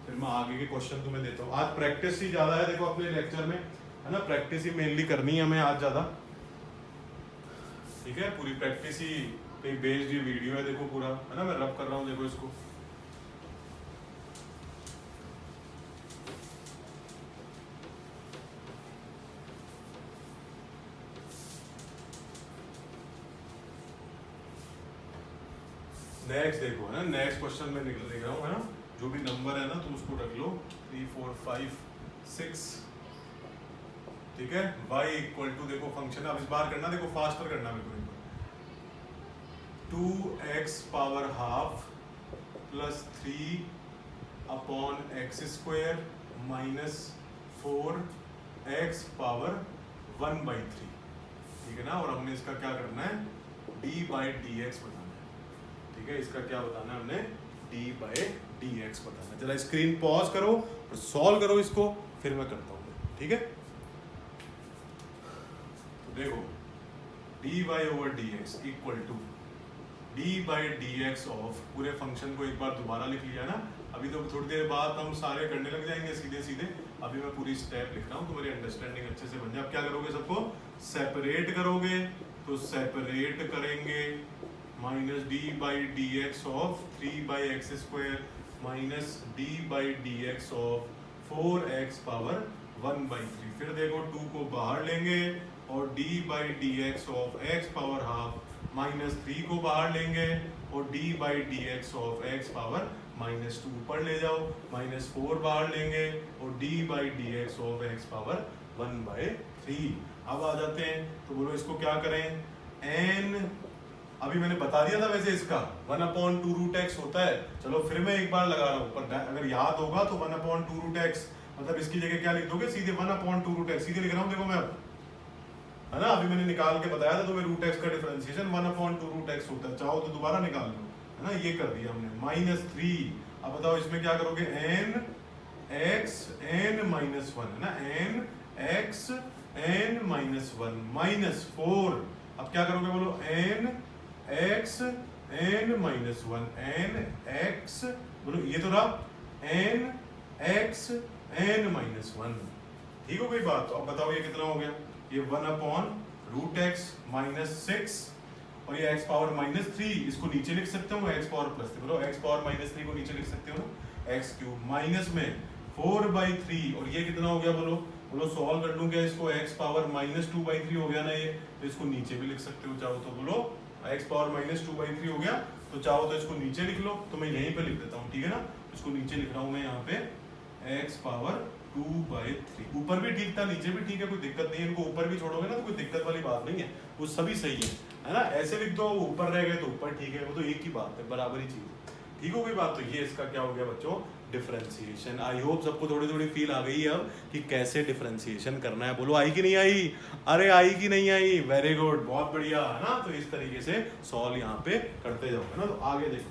फिर मैं आगे के क्वेश्चन तुम्हें देता हूँ। आज प्रैक्टिस ही ज्यादा है, देखो अपने लेक्चर में, है ना, प्रैक्टिस ही मेनली करनी है हमें आज ज्यादा, ठीक है। पूरी प्रैक्टिस ही पे बेस्ड ये वीडियो है, देखो पूरा, है ना। मैं रब कर रहा हूँ, देखो इसको, नेक्स्ट देखो, है ना, नेक्स्ट क्वेश्चन में निकल रहा हूँ, है ना। जो भी नंबर है ना तुम उसको रख लो, 3 4 5 6, ठीक है। y इक्वल टू, देखो फंक्शन अब इस बार करना, देखो फास्टर करना मेरे को, 2x power half plus 3/x² minus 4x power 1/3, ठीक है ना। और हमने इसका क्या करना है, d बाई डी एक्स बताना है, ठीक है। इसका क्या बताना है हमने, d बाई डी एक्स बताना है। जरा स्क्रीन पॉज करो और सॉल्व करो इसको, फिर मैं करता हूँ, ठीक है। तो देखो dy over dx equal to d by d x of, पूरे फंक्शन को एक बार दोबारा लिख लिया ना, अभी तो थोड़ी देर बाद हम सारे करने लग जाएंगे सीधे सीधे, अभी मैं पूरी स्टेप लिख रहा हूँ तो मेरी अंडरस्टैंडिंग अच्छे से बन जाए। अब क्या करोगे, सबको सेपरेट करोगे, तो सेपरेट करेंगे minus D by d x of 3 by x square minus D by d x of 4x power 1 by 3। फिर देखो 2 को बाहर लेंगे और D by d x of x power half minus 3 को बाहर लेंगे और D by d x of x power minus 2 ऊपर ले जाओ, माइनस 4 बाहर लेंगे और D by d x of x power 1 by 3। अब आ जाते हैं, तो बोलो इसको क्या करें, n, अभी मैंने बता दिया था वैसे इसका 1/2 रूट एक्स होता है, चलो फिर मैं एक बार लगा रहा हूँ, पर अगर याद होगा तो 1/2 रूट एक्स मतलब इसकी जगह क्या लिख दोगे, सीधे 1/2 रूट एक्स सीधे लिख रहा हूँ, देखो मैं अब, है ना, अभी मैंने निकाल के बताया था तुम्हें रूट एक्स का डिफरेंशिएशन 1/2 रूट एक्स होता है, चाहो तो दोबारा निकाल लो, है ना, ये कर दिया हमने -3। अब बताओ इसमें क्या करोगे, n x n -1, है ना, n x n -1 -4। अब क्या करोगे बोलो, n x n -1 n x, बोलो ये तो रहा n x n -1, ठीक हो गई बात। तो अब बताओ ये कितना हो गया, ये 1/√x -6 और ये x पावर -3, इसको नीचे लिख सकते हो x पावर +3, बोलो x पावर -3 को नीचे लिख सकते हो ना, x³ माइनस में 4/3 और ये कितना हो गया, बोलो बोलो सॉल्व कर लूंगा इसको, x पावर -2/3 हो गया ना ये, तो इसको नीचे भी लिख सकते हो चाहो तो, बोलो x पावर -2/3 हो गया, तो चाहो तो इसको नीचे लिख लो, तो मैं यहीं पे लिख देता हूँ, ठीक है ना, इसको नीचे लिख रहा हूँ मैं यहाँ पे x पावर 2/3, ऊपर भी ठीक था नीचे भी ठीक है, कोई दिक्कत नहीं है, इनको ऊपर भी छोड़ोगे ना तो कोई दिक्कत वाली बात नहीं है, वो सभी सही है ना, ऐसे लिख दो ऊपर रह गए तो ऊपर ठीक है, वो तो एक ही बात है, बराबर ही चीज है, ठीक हो गई बात। तो ये इसका क्या हो गया बच्चों, डिफरेंशिएशन। आई होप सबको थोड़ी थोड़ी फील आ गई है अब कि कैसे डिफरेंशिएशन करना है, बोलो आई कि नहीं आई, अरे आई कि नहीं आई, वेरी गुड, बहुत बढ़िया, है ना। तो इस तरीके से सॉल्व यहाँ पे करते जाओ, है ना। तो आगे देखो,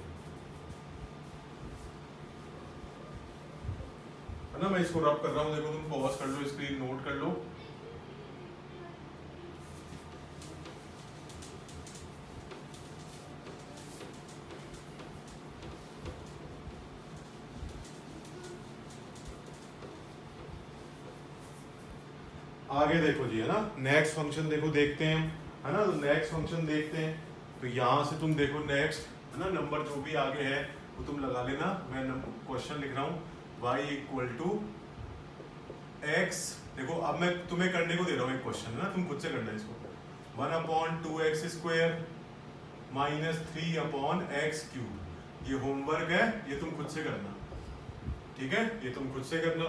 है ना, मैं इसको रब कर रहा हूँ, देखो तुम पॉज कर लो, स्क्रीन नोट कर लो। आगे देखो जी, है ना, नेक्स्ट फंक्शन देखो देखते हैं, है ना, तो नेक्स्ट फंक्शन देखते हैं। तो यहाँ से तुम देखो नेक्स्ट, है ना, नंबर जो भी आगे है वो तुम लगा लेना, मैं क्वेश्चन लिख रहा हूँ y = x। देखो अब मैं तुम्हें करने को दे रहा हूँ एक क्वेश्चन, है ना, तुम खुद से करना है इसको, 1/2x² -3/x³, ये होमवर्क है, ये तुम खुद से करना, ठीक है, ये तुम खुद से करना,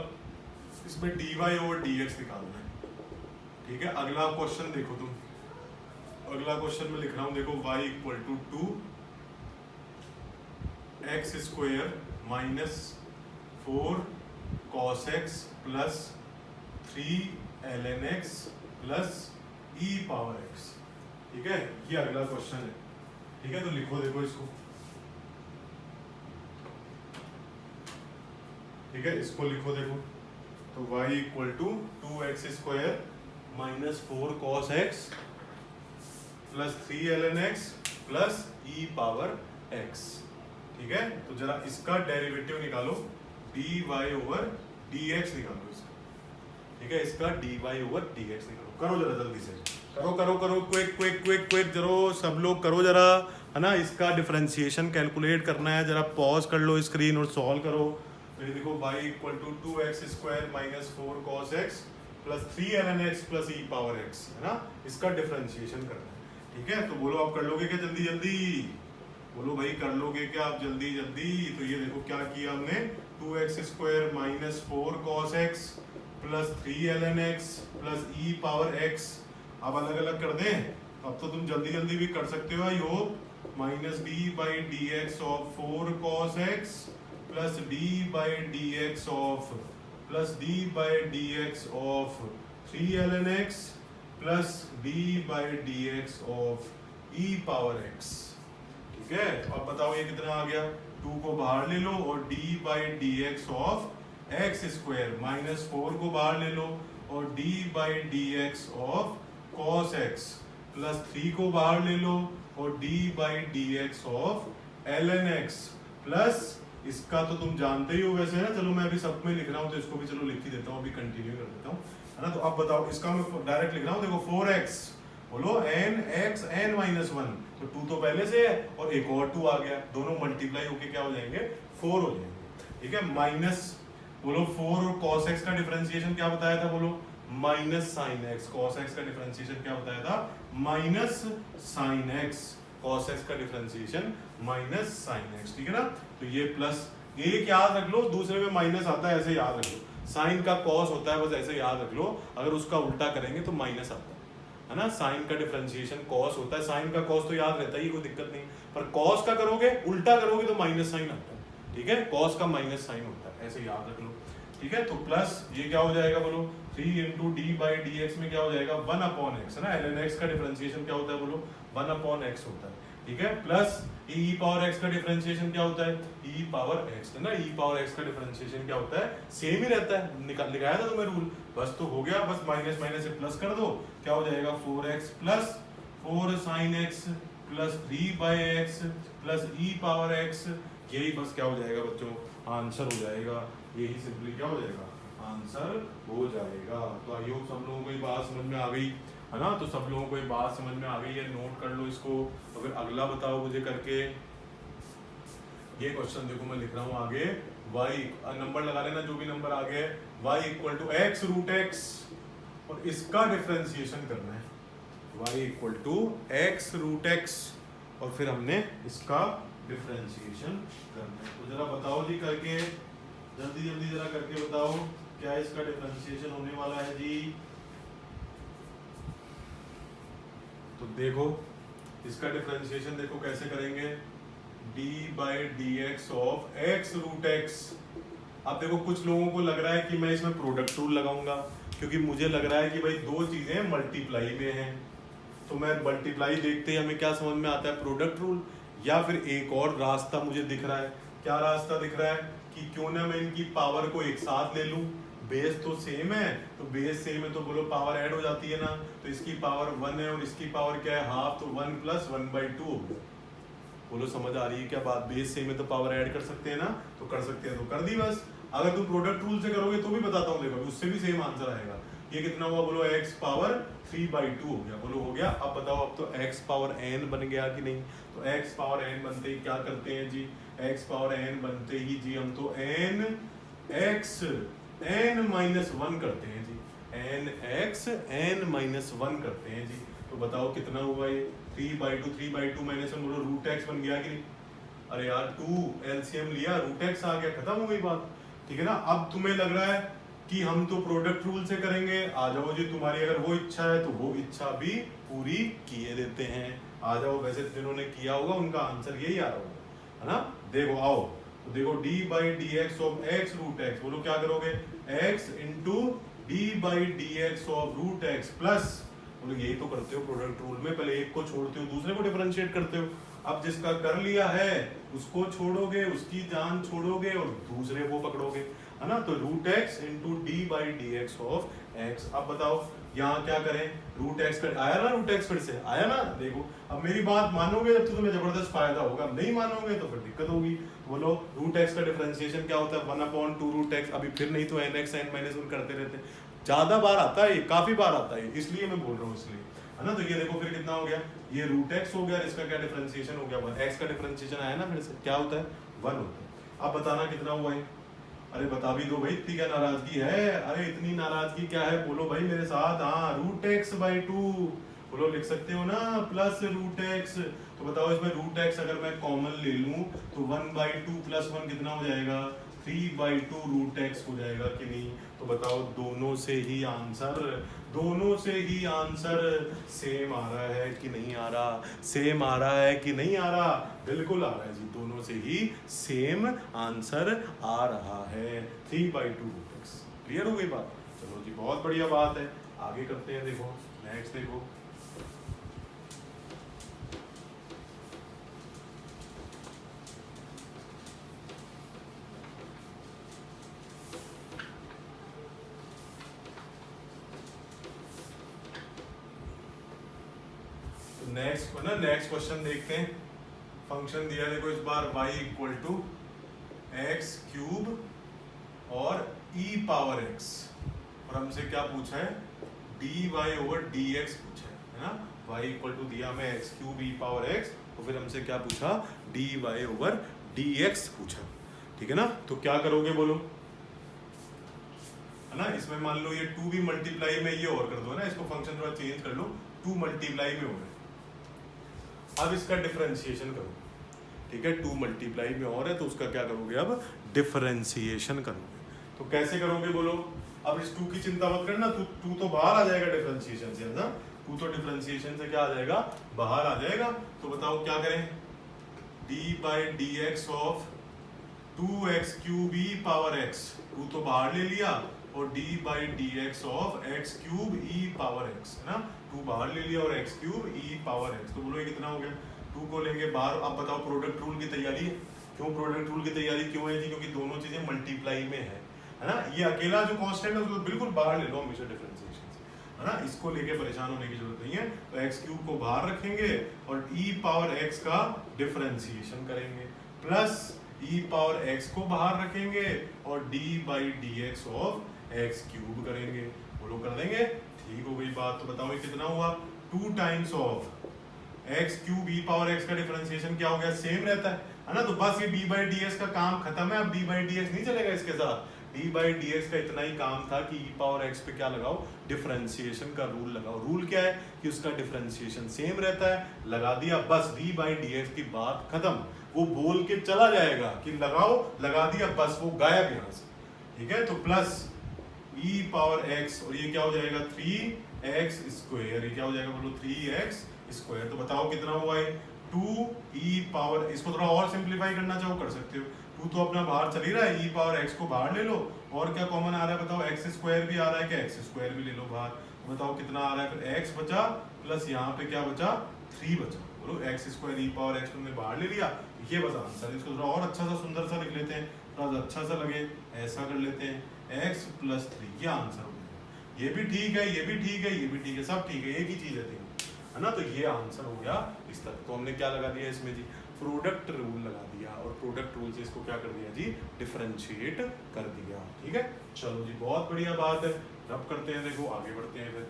इसमें dy और dx निकालना है, ठीक है। अगला क्वेश्चन देखो तुम, अगला क्वेश्चन में लिख रहा हूं, देखो y = 2x² -4 cos x + 3 ln x + e power x, ठीक है, ये अगला क्वेश्चन है, ठीक है। तो लिखो देखो इसको, ठीक है, इसको लिखो देखो, तो y = 2x² -4 cos x + 3 ln x + e power x, ठीक है। तो जरा इसका डेरिवेटिव निकालो, dy/dx निकालो इसका, ठीक है, इसका dy/dx निकालो, करो जरा जल्दी से, करो करो करो, क्विक क्विक क्विक क्विक, जरो सब लोग करो जरा, है ना, इसका डिफरेंशिएशन कैलकुलेट करना है, जरा पॉज कर लो स्क्रीन और सॉल्व करो। तो ये देखो y = 2x² -4 cos x + 3 ln x + e power x, है ना, इसका डिफरेंशिएशन करना है, ठीक है। तो बोलो आप कर लोगे क्या जल्दी जल्दी, बोलो भाई कर लोगे क्या आप जल्दी जल्दी। तो ये देखो क्या किया हमने, 2x² -4 cos x + 3 ln x + e power x, अब अलग अलग कर दें, अब तो तुम जल्दी जल्दी भी कर सकते हो, I hope, -d/dx of 4 cos x + d/dx of 3 ln x + d/dx of e power x, ठीक है। तो अब बताओ ये कितना आ गया, 2 को बाहर ले लो और d/dx of x² -4 को बाहर ले लो और d/dx of cos x, plus 3 को बाहर ले लो और D by d x of ln x plus इसका तो तुम जानते ही हो वैसे है ना, चलो मैं अभी सब में लिख रहा हूँ तो इसको भी चलो लिख ही देता हूँ, अभी कंटिन्यू कर देता हूँ, है ना। तो अब बताओ इसका मैं डायरेक्ट लिख रहा हूँ, देखो 4x बोलो n x n माइनस 1, तो 2 तो पहले से है और एक और 2 आ गया, दोनों मल्टीप्लाई होके क्या हो जाएंगे 4 हो जाएंगे, ठीक है। माइनस बोलो 4 और cos x का डिफरेंशिएशन क्या बताया था, बोलो minus sine x, cos x का डिफरेंशिएशन क्या बताया था minus sine x, cos x का डिफरेंशिएशन माइनस साइन x, ठीक है ना। तो ये प्लस एक याद रख लो, दूसरे में माइनस आता है ऐसे याद रख लो, साइन का cos होता है बस ऐसे याद रख लो, अगर उसका उल्टा करेंगे तो माइनस आता है ना। साइन का डिफरेंशिएशन cos होता है, साइन का cos तो याद रहता है, कोई दिक्कत नहीं, पर cos का करोगे उल्टा करोगे तो माइनस साइन आता है, ठीक है। cos का माइनस साइन होता है, ऐसे याद रख लो, ठीक है। तो प्लस ये क्या हो जाएगा बोलो 3 into d by d x में क्या हो जाएगा 1 अपॉन एक्स, है ना। ln x का डिफरेंशिएशन क्या होता है बोलो 1 अपॉन एक्स होता है, ठीक है। प्लस e पावर x का डिफरेंशिएशन क्या होता है e पावर x, है ना। e पावर x का डिफरेंशिएशन क्या होता है सेम ही रहता है, निकाया था तुम्हें रूल, बस तो हो गया, बस माइनस माइनस से प्लस कर दो, क्या हो जाएगा 4x plus 4 sine x plus 3 by x plus e power x, यही बस क्या हो जाएगा बच्चों आंसर हो जाएगा, यही सिंपली क्या हो जाएगा आंसर हो जाएगा। तो आई होप सब लोगों को ये बात समझ में आ गई, है ना। तो सब लोगों को ये बात समझ में आ गई है, नोट कर लो इसको। अगर अगला बताओ मुझे करके, ये क्वेश्चन देखो मैं लिख रहा हूँ आगे, y नंबर लगा लेना जो भी नंबर आ गया, y equal to x root x और इसका डिफरेंशिएशन करना है, y equal to x root x और फिर हमने इसका डिफरेंशिएशन करना है। तो जरा बताओ जी करके, जल्दी जल्दी जरा करके बताओ क्या इसका डिफरेंशिएशन होने वाला है जी। तो देखो इसका डिफरेंशिएशन देखो कैसे करेंगे, d by d x of x root x। अब देखो कुछ लोगों को लग रहा है कि मैं इसमें प्रोडक्ट रूल लगाऊंगा, क्योंकि मुझे लग रहा है कि भाई दो चीजें मल्टीप्लाई में हैं, तो मैं मल्टीप्लाई देखते ही हमें क्या समझ में आता है प्रोडक्ट रूल, या फिर एक और रास्ता मुझे दिख रहा है। क्या रास्ता दिख रहा है कि क्यों ना मैं इनकी पावर को एक साथ ले लूं, बेस तो सेम है, तो बेस सेम है तो बोलो पावर ऐड हो जाती है ना, तो इसकी पावर 1 है और इसकी पावर क्या है हाफ, तो 1 प्लस 1/2 हो गया। बोलो समझ आ रही है क्या बात, बेस सेम है तो पावर ऐड कर सकते हैं ना, तो कर सकते हैं तो कर दी बस। अगर तुम प्रोडक्ट रूल से करोगे तो भी बताता हूँ, देखो उससे भी सेम आंसर आएगा। ये कितना हुआ बोलो x पावर 3/2 हो गया, बोलो हो गया। अब बताओ अब तो x पावर n बन गया कि नहीं, तो x पावर n बनते ही क्या करते हैं जी, x पावर n बनते ही जी हम तो n x n माइनस 1 करते हैं जी, n x n माइनस 1 करते हैं जी। तो बताओ कितना हुआ ये 3/2 माइनस 1 बोलो रूट x बन गया कि नहीं, अरे यार 2 एलसीएम लिया रूट x आ गया, खत्म हो गई बात, ठीक है ना। अब तुम्हें लग रहा है कि हम तो प्रोडक्ट रूल से करेंगे, आ जाओ जी, तुम्हारी अगर वो इच्छा है तो वो इच्छा भी पूरी किए देते हैं, आ जाओ। वैसे जिन्होंने किया होगा उनका आंसर यही आ रहा होगा, है ना। देखो आओ, तो देखो d by d x of x root x, बोलो क्या करोगे x into d by d x of root x plus, बोलो यही तो करते हो प्रोडक्ट रूल में, पहले एक को छोड़ते हो दूसरे को डिफरेंशिएट करते हो। अब जिसका कर लिया है उसको छोड़ोगे, उसकी जान छोड़ोगे और दूसरे को पकड़ोगे, है ना। तो root x into d by d x of x। अब बताओ यहाँ क्या करें, रूट x कर आया ना, रूट x फिर से आया ना। देखो अब मेरी बात मानोगे जब तो तुम्हें जबरदस्त फायदा होगा, नहीं मानोगे तो फिर दिक्कत होगी। बोलो रूट x का डिफरेंशिएशन क्या होता है 1/2 रूट x, अभी फिर नहीं तो nx n माइनस 1 करते रहते हैं, ज्यादा बार आता है, काफी बार आता है, इसलिए मैं बोल रहा हूँ, इसलिए, है ना। तो ये देखो फिर कितना हो गया, ये रूट x हो गया, इसका क्या डिफरेंशिएशन हो गया 1, x का डिफरेंशिएशन आया ना, फिर से क्या होता है 1 होता है। अब बताना कितना हुआ है, अरे बता भी दो भाई, इतनी क्या नाराजगी है, अरे इतनी नाराजगी क्या है, बोलो भाई मेरे साथ, हाँ रूट x/2, बोलो लिख सकते हो ना, प्लस रूट x। तो बताओ इसमें रूट x अगर मैं कॉमन ले लूं तो 1/2 प्लस 1 कितना हो जाएगा 3/2 रूट x हो जाएगा कि नहीं। तो बताओ दोनों से ही आंसर सेम आ रहा है कि नहीं आ रहा, सेम आ रहा है कि नहीं आ रहा, बिल्कुल आ रहा है जी, दोनों से ही सेम आंसर आ रहा है 3/2 रूट x। क्लियर हो गई बात, चलो जी बहुत बढ़िया बात है, आगे करते हैं। देखो नेक्स्ट देखो, नेक्स्ट क्वेश्चन देखते हैं। फंक्शन दिया देखो इस बार y equal to x cube और e पावर x, और हमसे क्या पूछा है, dy ओवर dx पूछा है ना। y इक्वल टू दिया हमें x cube e power x, तो फिर हमसे क्या पूछा, dy ओवर dx पूछा, ठीक है ना। तो क्या करोगे बोलो, है ना। इसमें मान लो ये 2 भी मल्टीप्लाई में ये और कर दो ना, इसको फंक्शन थोड़ा चेंज कर लो, 2 मल्टीप्लाई में हो गए। अब इसका डिफरेंशिएशन करो, ठीक है, 2 मल्टीप्लाई में और है तो उसका क्या करोगे, अब डिफरेंशिएशन करोगे। तो कैसे करोगे बोलो, अब इस 2 की चिंता मत करना, 2 तो बाहर आ जाएगा डिफरेंशिएशन से, है ना। 2 तो डिफरेंशिएशन से क्या आ जाएगा, बाहर आ जाएगा। तो बताओ क्या करें, D by d x of 2x cube E power x, 2 तो बाहर ले लिया, और d by d x of x cube E power x, है ना। 2 बाहर ले लिया और x क्यूब ई पावर x, तो बोलो ये कितना हो गया, 2 को लेंगे बाहर। अब बताओ प्रोडक्ट रूल की तैयारी है, क्यों प्रोडक्ट रूल की तैयारी क्यों है जी, क्योंकि दोनों चीजें मल्टीप्लाई में है ना। ये अकेला जो कांस्टेंट है उसको बिल्कुल बाहर ले लो हमेशा डिफरेंशिएशन से, है ना। इसको लेके परेशान होने की जरूरत नहीं है। तो एक्स क्यूब को बाहर रखेंगे और ई पावर एक्स का डिफरेंशिएशन करेंगे, प्लस ई पावर एक्स को बाहर रखेंगे और D by d x of x cube करेंगे। बोलो कर देंगे, ठीक हो गई बात। तो बताओ ये कितना हुआ, 2 times of x cube E power x का डिफरेंशिएशन क्या हो गया, सेम रहता है ना। तो बस ये डी बाई डी एक्स का काम खत्म है, अब डी बाई डी एक्स नहीं चलेगा इसके साथ। डी बाई डी एक्स का इतना ही काम था कि ई पावर एक्स पे क्या लगाओ, डिफरेंशिएशन का रूल लगाओ। रूल क्या है कि उसका डिफरेंशिएशन सेम रहता है, लगा दिया, बस डी बाई डी एक्स की बात खत्म। वो बोल के चला जाएगा कि लगाओ, लगा दिया, बस वो गायब यहाँ से, ठीक है। तो प्लस ई पावर एक्स, और ये क्या हो जाएगा 3x स्क्वायर, ये क्या हो जाएगा बोलो 3x स्क्वायर। तो बताओ कितना हुआ है, 2e पावर, इसको थोड़ा और सिंप्लीफाई करना चाहो कर सकते हो, 2 तो अपना बाहर चल ही रहा है, e पावर x को बाहर ले लो, और क्या कॉमन आ रहा है बताओ, x स्क्वायर भी आ रहा है, क्या x स्क्वायर भी ले लो बाहर। तो बताओ कितना आ रहा है, फिर x बचा प्लस यहाँ पे क्या बचा, 3 बचा। बोलो x square e power x तुमने बाहर ले लिया, ये बस आंसर। इसको थोड़ा और अच्छा सा सुंदर सा लिख लेते हैं, थोड़ा अच्छा सा लगे, ऐसा कर लेते हैं, x प्लस 3, ये आंसर हो गया। ये भी ठीक है, ये भी ठीक है, ये भी ठीक है, सब ठीक है, एक ही चीज है ना। तो ये आंसर हो गया इस तक। तो हमने क्या लगा दिया इसमें जी, प्रोडक्ट रूल लगा दिया, और प्रोडक्ट रूल से इसको क्या कर दिया जी, डिफरेंशिएट कर दिया, ठीक है। चलो जी, बहुत बढ़िया बात है। अब करते हैं, देखो आगे बढ़ते हैं फिर।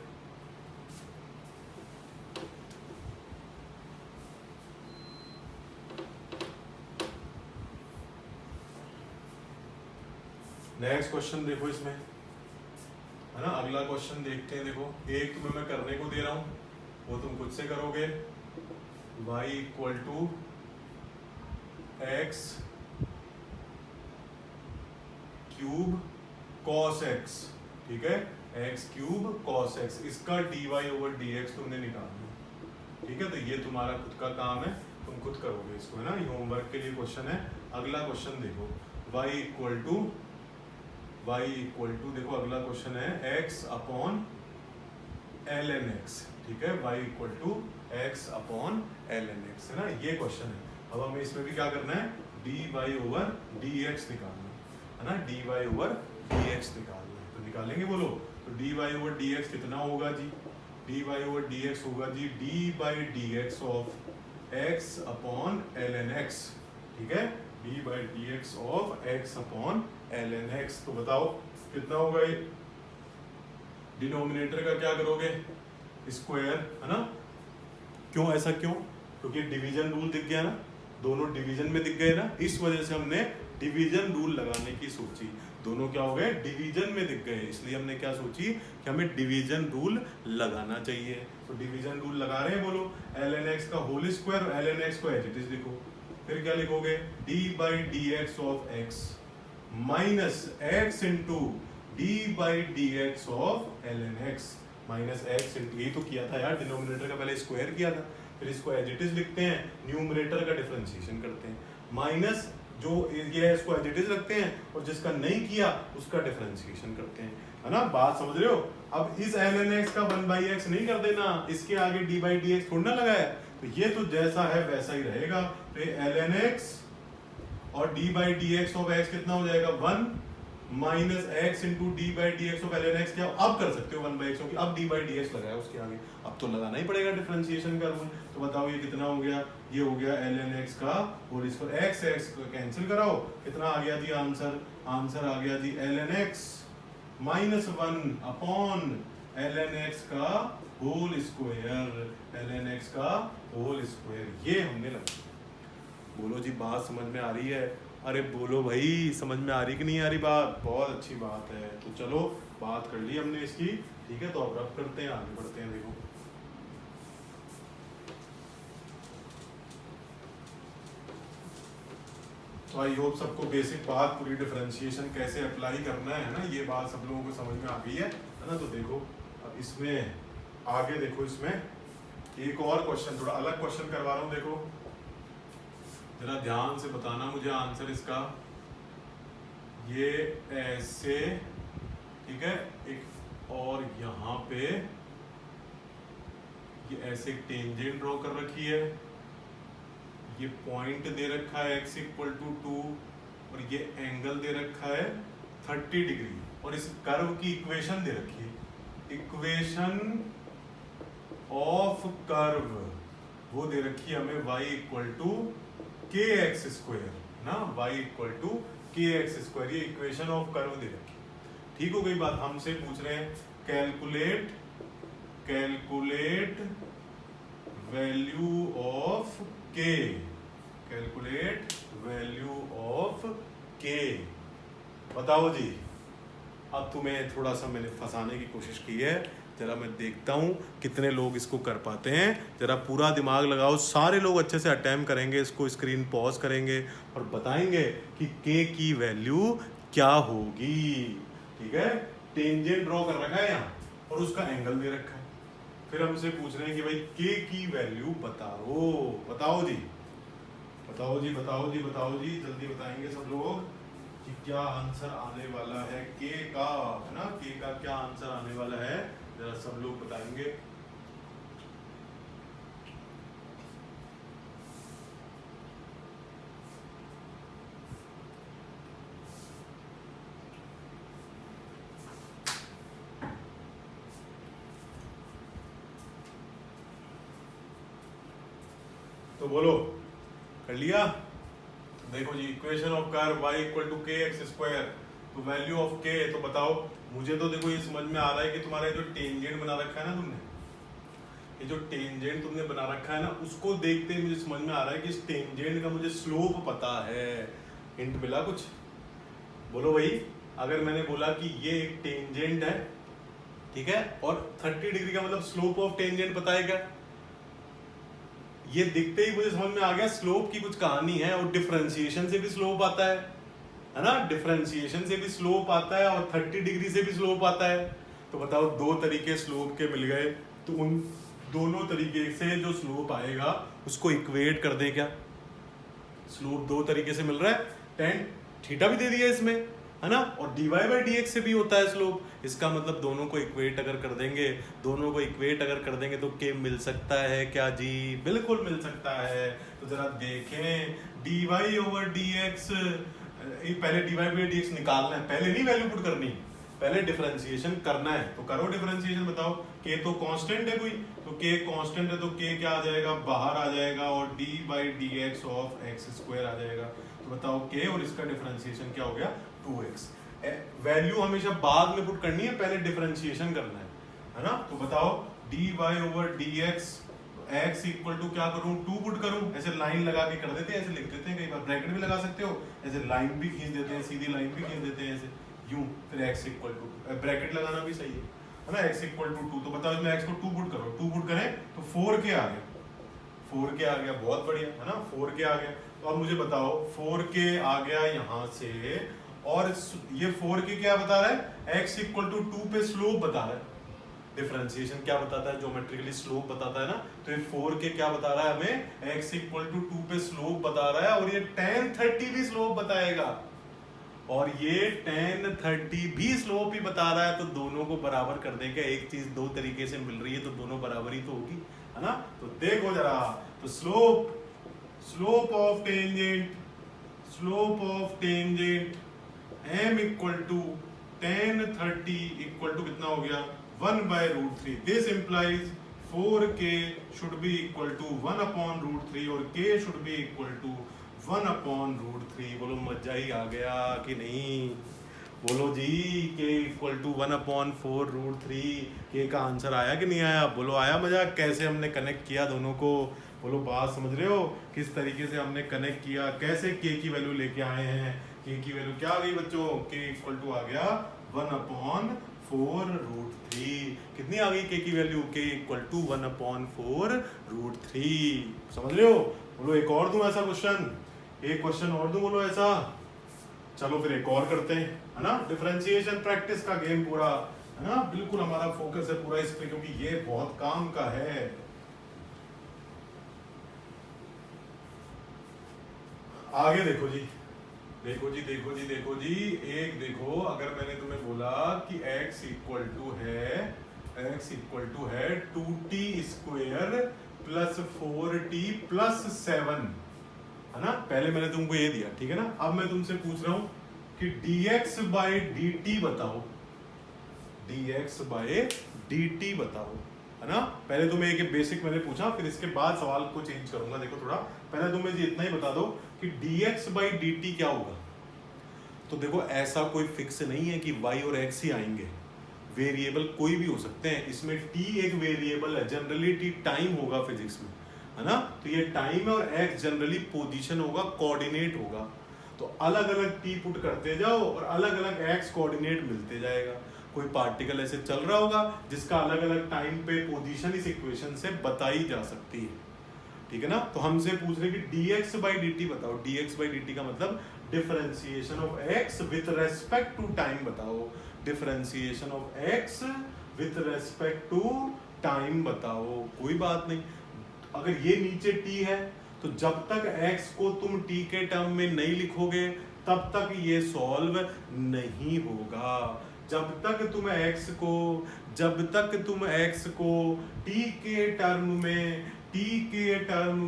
नेक्स्ट क्वेश्चन देखो इसमें, है ना। अगला क्वेश्चन देखते हैं। देखो एक तुम्हें मैं करने को दे रहा हूं, वो तुम खुद से करोगे। y equal to x cube cos x, ठीक है, एक्स क्यूब कॉस एक्स, इसका dy ओवर dx तुमने निकालना, ठीक है। तो ये तुम्हारा खुद का काम है, तुम खुद करोगे इसको, है ना। ये होमवर्क के लिए क्वेश्चन है। अगला क्वेश्चन देखो, y इक्वल टू देखो अगला क्वेश्चन है x अपॉन ln x, ठीक है, y equal to x upon ln x, है ना, ये क्वेश्चन है। अब हमें इसमें भी क्या करना है, dy ओवर dx निकालना है ना, dy ओवर dx निकालना है। तो निकालेंगे, बोलो। तो dy ओवर dx कितना होगा जी, dy ओवर dx होगा जी d by d x of x upon ln x, ठीक है, d by d x of x upon ln x। तो बताओ कितना होगा ये, डिनोमिनेटर का क्या करोगे, स्क्वायर, है ना। क्यों, ऐसा क्यों, क्योंकि डिवीजन रूल दिख गया ना, दोनों डिवीजन में दिख गए ना, इस वजह से हमने डिवीजन रूल लगाने की सोची। दोनों क्या हो गए, डिवीजन में दिख गए, इसलिए हमने क्या सोची कि हमें डिवीजन रूल लगाना चाहिए। तो डिवीजन रूल लगा रहे हैं, बोलो ln x का होल स्क्वायर, ln x को एज इट इज लिखो। फिर क्या लिखोगे, d by d x of x minus x into d by d x of ln x minus x into, यही तो किया था यार, डिनोमिनेटर का पहले स्क्वायर किया था, फिर इसको एज इट इज लिखते हैं, न्यूमरेटर का डिफरेंशिएशन करते हैं, माइनस जो ये है इसको एज इट इज रखते हैं, और जिसका नहीं किया उसका डिफरेंशिएशन करते हैं, है ना। बात समझ रहे हो। अब इस ln x का 1/x नहीं कर देना, इसके आगे d बाई डी एक्स थोड़ा ना लगाया, तो ये तो जैसा है वैसा ही रहेगा। तो ln x और d by d x of x कितना हो जाएगा, 1 minus x into d by d x of ln x क्या अब कर सकते हो 1/x क्योंकि अब डी बाई डी एक्स लगाया उसके आगे, अब तो लगाना ही पड़ेगा डिफरेंशिएशन का रूल। तो बताओ ये कितना हो गया, ये हो गया ln x का whole square, x x cancel कराओ, कितना आ गया जी आंसर, आंसर आ गया जी ln x minus 1 upon ln x का होल स्क्वायर, ln x का होल स्क्वायर, ये हमने लगाया। बोलो जी बात समझ में आ रही है? अरे बोलो भाई समझ में आ रही कि नहीं आ रही बात? बहुत अच्छी बात है। तो चलो बात कर ली हमने इसकी, ठीक है, तो अब रब करते हैं, आगे बढ़ते हैं। देखो तो आई होप सबको बेसिक बात पूरी डिफरेंशिएशन कैसे अप्लाई करना है ना, ये बात सब लोगों को समझ में आ गई है ना। तो देखो अब इसमें आगे देखो, इसमें एक और क्वेश्चन, थोड़ा अलग क्वेश्चन करवा रहा हूँ। देखो जरा ध्यान से बताना मुझे आंसर इसका। ये ऐसे, ठीक है, एक और यहाँ पे ये ऐसे एक टेंजेंट ड्रॉ कर रखी है, ये पॉइंट दे रखा है x इक्वल टू 2 और ये एंगल दे रखा है 30 डिग्री और इस कर्व की इक्वेशन दे रखी है, इक्वेशन ऑफ कर्व वो दे रखी है हमें y equal to k x square ना, y equal to k x square, ये इक्वेशन ऑफ कर्व दे रखी। ठीक हो गई बात। हमसे पूछ रहे हैं कैलकुलेट वैल्यू ऑफ के, कैलकुलेट वैल्यू ऑफ के। बताओ जी, अब तुम्हें थोड़ा सा मैंने फंसाने की कोशिश की है, जरा मैं देखता हूँ कितने लोग इसको कर पाते हैं। जरा पूरा दिमाग लगाओ, सारे लोग अच्छे से अटेम्प्ट करेंगे इसको, स्क्रीन पॉज करेंगे और बताएंगे कि के की वैल्यू क्या होगी। ठीक है, टेंजेंट ड्रॉ कर रखा है यहाँ और उसका एंगल दे रखा है, फिर हमसे पूछ रहे हैं कि भाई के की वैल्यू बताओ। बताओ जी, बताओ जी, बताओ जी, बताओ जी, जल्दी बताएंगे सब लोग कि क्या आंसर आने वाला है के का, है ना, के का क्या आंसर आने वाला है, जरा सब लोग बताएंगे। तो बोलो, कर लिया? देखो जी, equation of curve y equal to k x square, तो वैल्यू ऑफ के, तो बताओ मुझे। तो देखो ये समझ में आ रहा है कि तुम्हारा जो टेंजेंट बना रखा है ना तुमने, ये जो टेंजेंट तुमने बना रखा है ना, उसको देखते ही मुझे समझ में आ रहा है कि इस टेंजेंट का मुझे स्लोप पता है। हिंट मिला कुछ? बोलो भाई। अगर मैंने बोला कि ये एक टेंजेंट है, ठीक है, और 30 डिग्री का मतलब स्लोप ऑफ टेंजेंट पता है क्या? ये दिखते ही मुझे समझ में आ गया स्लोप की कुछ कहानी है, और डिफरेंशिएशन से भी स्लोप आता है ना, डिफरेंशिएशन से भी स्लोप आता है और 30 डिग्री से भी स्लोप आता है। तो बताओ दो तरीके स्लोप के मिल गए, तो उन दोनों तरीके से जो स्लोप आएगा उसको इक्वेट कर दे। क्या स्लोप दो तरीके से मिल रहा है, टेन थीटा भी दे दिया इसमें, है ना, और dy बाई डी एक्स से भी होता है स्लोप। इसका मतलब दोनों को इक्वेट अगर कर देंगे, दोनों को इक्वेट अगर कर देंगे तो k मिल सकता है क्या जी? बिल्कुल मिल सकता है। तो जरा देखें dy ओवर डी एक्स, पहले dy बाई डी एक्स निकालना है, पहले नहीं वैल्यू पुट करनी, पहले डिफरेंशिएशन करना है। तो करो डिफरेंशिएशन, बताओ k तो कांस्टेंट है कोई, तो k कांस्टेंट है तो k क्या आ जाएगा, बाहर आ जाएगा, और d by d x of x square आ जाएगा। तो बताओ k और इसका डिफरेंशिएशन क्या हो गया, 2x। वैल्यू हमेशा बाद में पुट करनी है, पहले डिफरेंशिएशन करना है ना। तो बताओ dy over dx, x equal to क्या करूं, 2 पुट करूं, ऐसे लाइन लगा के कर देते हैं, ऐसे लिख देते हैं, कई बार ब्रैकेट भी लगा सकते हो, ऐसे लाइन भी खींच देते हैं, सीधी लाइन भी खींच देते हैं ऐसे यूं, फिर x इक्वल टू, ब्रैकेट लगाना भी सही है ना, x इक्वल टू 2। तो बताओ इसमें x को 2 पुट करो, 2 पुट करें तो 4k आ गया, 4k आ गया, बहुत बढ़िया, है ना, 4k आ गया। तो अब मुझे बताओ 4k आ गया यहाँ से, और ये 4k क्या बता रहा है, x इक्वल टू 2 पे स्लोप बता रहा है। डिफरेंशिएशन क्या बताता है, ज्योमेट्रिकली स्लोप बताता है ना, तो ये 4k क्या बता रहा है हमें, x इक्वल टू 2 पे स्लोप बता रहा है, और ये tan 30 भी स्लोप बताएगा, और ये tan 30 भी स्लोप ही बता रहा है। तो दोनों को बराबर कर देंगे, एक चीज दो तरीके से मिल रही है तो दोनों बराबर ही तो होगी, है ना। तो देखो जरा, तो slope of tangent, slope of tangent m equal to tan 30 equal to कितना हो गया 1/√3। This implies 4k should be equal to 1/√3 और k should be equal to 1/√3। बोलो मजा ही आ गया कि नहीं? बोलो जी k इक्वल टू 1/4√3। k का आंसर आया कि नहीं आया? बोलो आया मजा? कैसे हमने कनेक्ट किया दोनों को? बोलो बात समझ रहे हो? किस तरीके से हमने कनेक्ट किया, कैसे k की वैल्यू लेके आए हैं। k की वैल्यू क्या आ गई बच्चों? k इक्वल टू आ गया 1/4√3। कितनी आ गई k की वैल्यू? k equal to 1/4√3। समझ रहे हो? बोलो एक और दूं ऐसा क्वेश्चन, एक क्वेश्चन और दूं बोलो ऐसा। चलो फिर एक और करते हैं, है ना। डिफरेंशिएशन प्रैक्टिस का गेम पूरा, है ना, बिल्कुल हमारा फोकस है पूरा इस पे, क्योंकि ये बहुत काम का है। आगे देखो जी, देखो जी, देखो जी, देखो जी, एक देखो, अगर मैंने तुम्हें बोला कि x इक्वल टू है 2t² प्लस 4t प्लस 7, है ना। पहले मैंने तुमको ये दिया, ठीक है ना। अब मैं तुमसे पूछ रहा हूं कि dx/dt बताओ, dx/dt बताओ, है ना। पहले तुम्हें एक बेसिक मैंने पूछा, फिर इसके बाद सवाल को चेंज करूंगा। देखो थोड़ा पहले तुम्हें इतना ही बता दो कि dx/dt क्या होगा। तो देखो ऐसा कोई फिक्स नहीं है कि y और x ही आएंगे, वेरिएबल कोई भी हो सकते हैं। इसमें t एक वेरिएबल है, जनरली t टाइम होगा फिजिक्स में, है ना। तो ये टाइम है और x जनरली पोजीशन होगा, कोऑर्डिनेट होगा। तो अलग अलग t पुट करते जाओ और अलग अलग x कोऑर्डिनेट मिलते जाएगा। कोई पार्टिकल ऐसे चल रहा होगा जिसका अलग अलग टाइम पे पोजीशन इस इक्वेशन से बताई जा सकती है, ठीक है ना। तो हमसे पूछ रहे कि dx/dt बताओ। dx/dt का मतलब differentiation of x with respect to time बताओ। Differentiation of x with respect to time बताओ। कोई बात नहीं, अगर ये नीचे t है तो जब तक x को तुम t के टर्म में नहीं लिखोगे तब तक ये सॉल्व नहीं होगा। जब तक तुम x को t के टर्म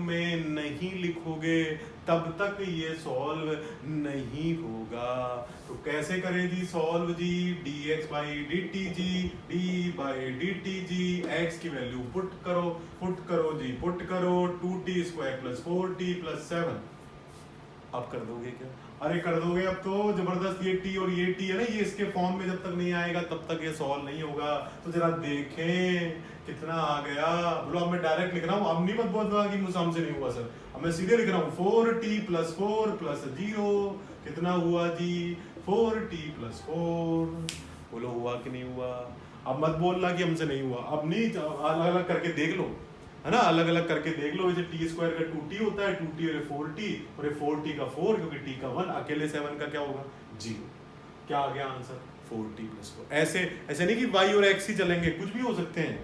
में नहीं लिखोगे तब तक ये सॉल्व नहीं होगा। तो कैसे करें जी सॉल्व जी? dx/dt जी, d/dt जी, x की वैल्यू पुट करो जी, पुट करो 2t² प्लस 4t प्लस 7। अब कर दोगे क्या? अरे कर दोगे अब तो जबरदस्त। ये t और ये t है ना, ये इसके फॉर्म में जब तक नहीं आएगा तब तक ये सॉल्व नहीं होगा। तो जरा देखें कितना आ गया। बोलो अब मैं डायरेक्ट लिख रहा हूँ, अब नहीं मत बोलना कि मुझसे हमसे नहीं हुआ सर। अब मैं सीधे लिख रहा हूँ 4t प्लस 4 प्लस 0 कितना हुआ जी? 4t plus 4। बोलो हुआ कि नहीं हुआ? अब मत बोलना कि हमसे नहीं हुआ। अब नहीं, अलग अलग करके देख लो, है ना, अलग अलग करके देख लो। जैसे t² का 2t होता है, 2t और 4t, और 4t का 4 क्योंकि t का 1, अकेले 7 का क्या होगा? 0। क्या आ गया आंसर? 4t plus 4। ऐसे नहीं कि y और x ही चलेंगे, कुछ भी हो सकते हैं,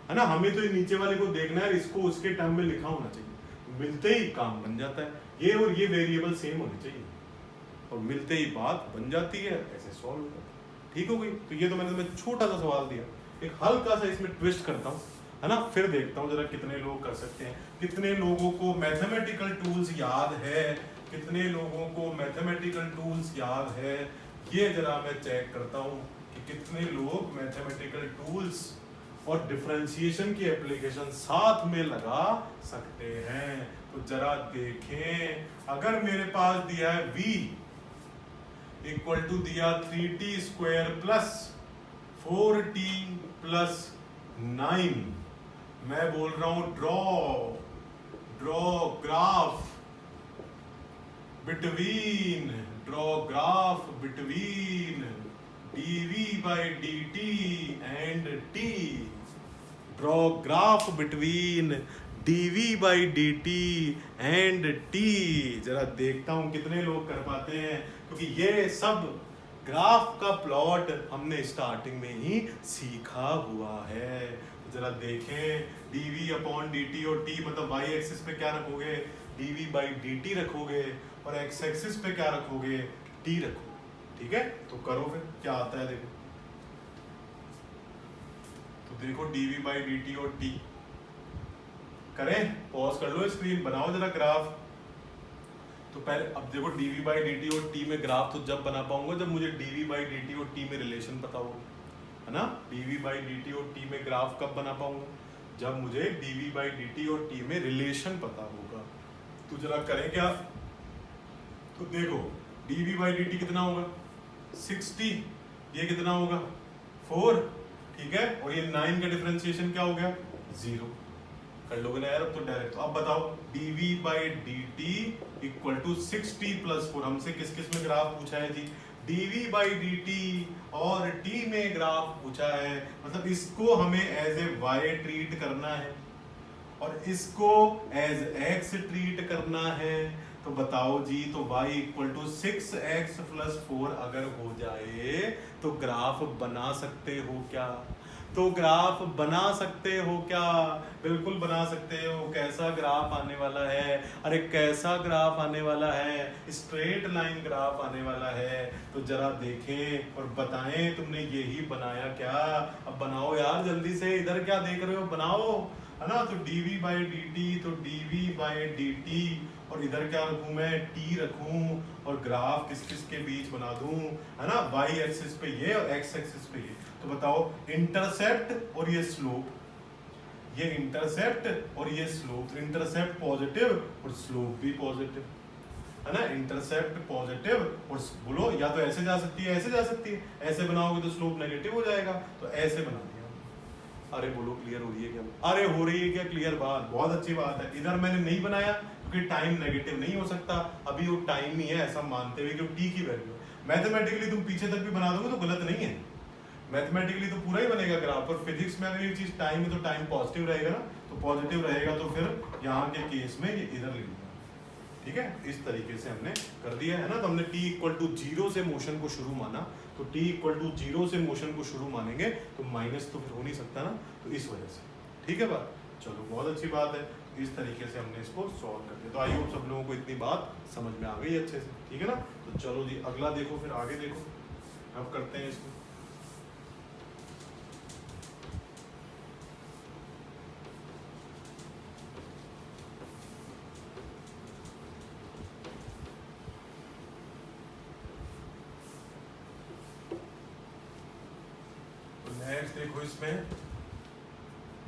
है ना। हमें तो ये नीचे वाले को देखना है, इसको उसके टर्म में लिखा होना चाहिए। मिलते ही काम बन जाता है। ये और ये वेरिएबल सेम होने चाहिए और मिलते ही बात बन जाती है, ऐसे सॉल्व हो जाता है। ठीक हो गई? तो ये तो मैंने तुम्हें छोटा सा सवाल दिया, एक हल्का सा इसमें ट्विस्ट करता हूँ, है ना। फिर देखता हूँ जरा कितने लोग कर सकते हैं, कितने लोगों को मैथमेटिकल टूल्स याद है, कितने लोगों को मैथमेटिकल टूल्स याद है। ये जरा मैं चेक करता हूँ कि कितने लोग मैथमेटिकल टूल्स और डिफरेंशिएशन की एप्लीकेशन साथ में लगा सकते हैं। तो जरा देखें, अगर मेरे पास दिया है v इक्वल टू दिया 3t² प्लस 4t प्लस 9, मैं बोल रहा हूं draw graph between dv/dt and t। Draw graph between dv/dt and t। जरा देखता हूं कितने लोग कर पाते हैं, क्योंकि ये सब ग्राफ का प्लॉट हमने स्टार्टिंग में ही सीखा हुआ है। तो जरा देखें, dv/dt और t मतलब y एक्सिस पे क्या रखोगे? dv/dt रखोगे और x एक्सिस पे क्या रखोगे? t रखोगे। ठीक है, तो करो फिर क्या आता है देखो। तो देखो dv/dt और t करें, पॉज कर लो स्क्रीन, बनाओ जरा ग्राफ। तो तो पहले अब देखो dv बाई dt और t में ग्राफ तो जब बना पाऊंगा जब मुझे dv बाई dt और t में रिलेशन पता होगा, है ना। dv बाई dt और t में ग्राफ कब बना पाऊंगा, जब मुझे dv बाई dt और t में रिलेशन पता होगा। तो जरा करें क्या, तो देखो dv बाई dt कितना होगा 60, ये कितना होगा 4, ठीक है, और ये 9 का डिफरेंशिएशन क्या हो गया 0। कर लोगे ना यार अब तो डायरेक्ट। तो अब बताओ dv by dt equal to 60 plus 4। हमसे किस किस में ग्राफ पूछा है जी, dv बाई dt और t में ग्राफ पूछा है, मतलब इसको हमें एज ए y ट्रीट करना है और इसको एज x ट्रीट करना है। तो बताओ जी, तो y equal to 6x plus 4 अगर हो जाए तो ग्राफ बना सकते हो क्या, तो ग्राफ बना सकते हो क्या, बिल्कुल बना सकते हो। कैसा ग्राफ आने वाला है, अरे कैसा ग्राफ आने वाला है, स्ट्रेट लाइन ग्राफ आने वाला है। तो जरा देखें और बताएं तुमने यही बनाया क्या। अब बनाओ यार जल्दी से, इधर क्या देख रहे हो, बनाओ, है ना। तो dv बाई dt, तो dv बाई dt और इधर क्या रखूं मैं, t रखूं और ग्राफ किस किस के बीच बना दूं, है ना, y एक्सिस पे ये और x एक्सिस पे ये। तो बताओ इंटरसेप्ट और ये स्लोप, ये इंटरसेप्ट और ये स्लोप, तो इंटरसेप्ट पॉजिटिव और स्लोप भी पॉजिटिव, है ना। इंटरसेप्ट पॉजिटिव और बोलो या तो ऐसे जा सकती है, ऐसे जा सकती है, ऐसे बनाओगे तो स्लोप नेगेटिव हो जाएगा, तो ऐसे बना दिया। अरे बोलो क्लियर हो रही है क्या, अरे हो रही है क्या क्लियर बात, बहुत अच्छी बात है। इधर मैंने नहीं बनाया क्योंकि टाइम नेगेटिव नहीं हो सकता, अभी वो टाइम ही है ऐसा मानते हुए कि टी की वैल्यू। मैथमेटिकली तुम पीछे तक भी बना दोगे तो गलत नहीं है, मैथमेटिकली तो पूरा ही बनेगा ग्राफ। और फिजिक्स में अगर ये चीज टाइम है तो टाइम पॉजिटिव रहेगा ना, तो पॉजिटिव रहेगा तो फिर यहाँ के केस में ये इधर ले लूंगा, ठीक है। इस तरीके से हमने कर दिया है ना। तो हमने t इक्वल टू 0 से मोशन को शुरू माना, तो t इक्वल टू 0 से मोशन को शुरू मानेंगे तो माइनस तो फिर हो नहीं सकता ना, तो इस वजह से, ठीक है बात। चलो बहुत अच्छी बात है, इस तरीके से हमने इसको सॉल्व कर दिया। तो आई होप सब लोगों को इतनी बात समझ में आ गई अच्छे से, ठीक है ना। तो चलो जी अगला देखो, फिर आगे देखो, अब करते हैं इसको। नेक्स्ट देखो इसमें,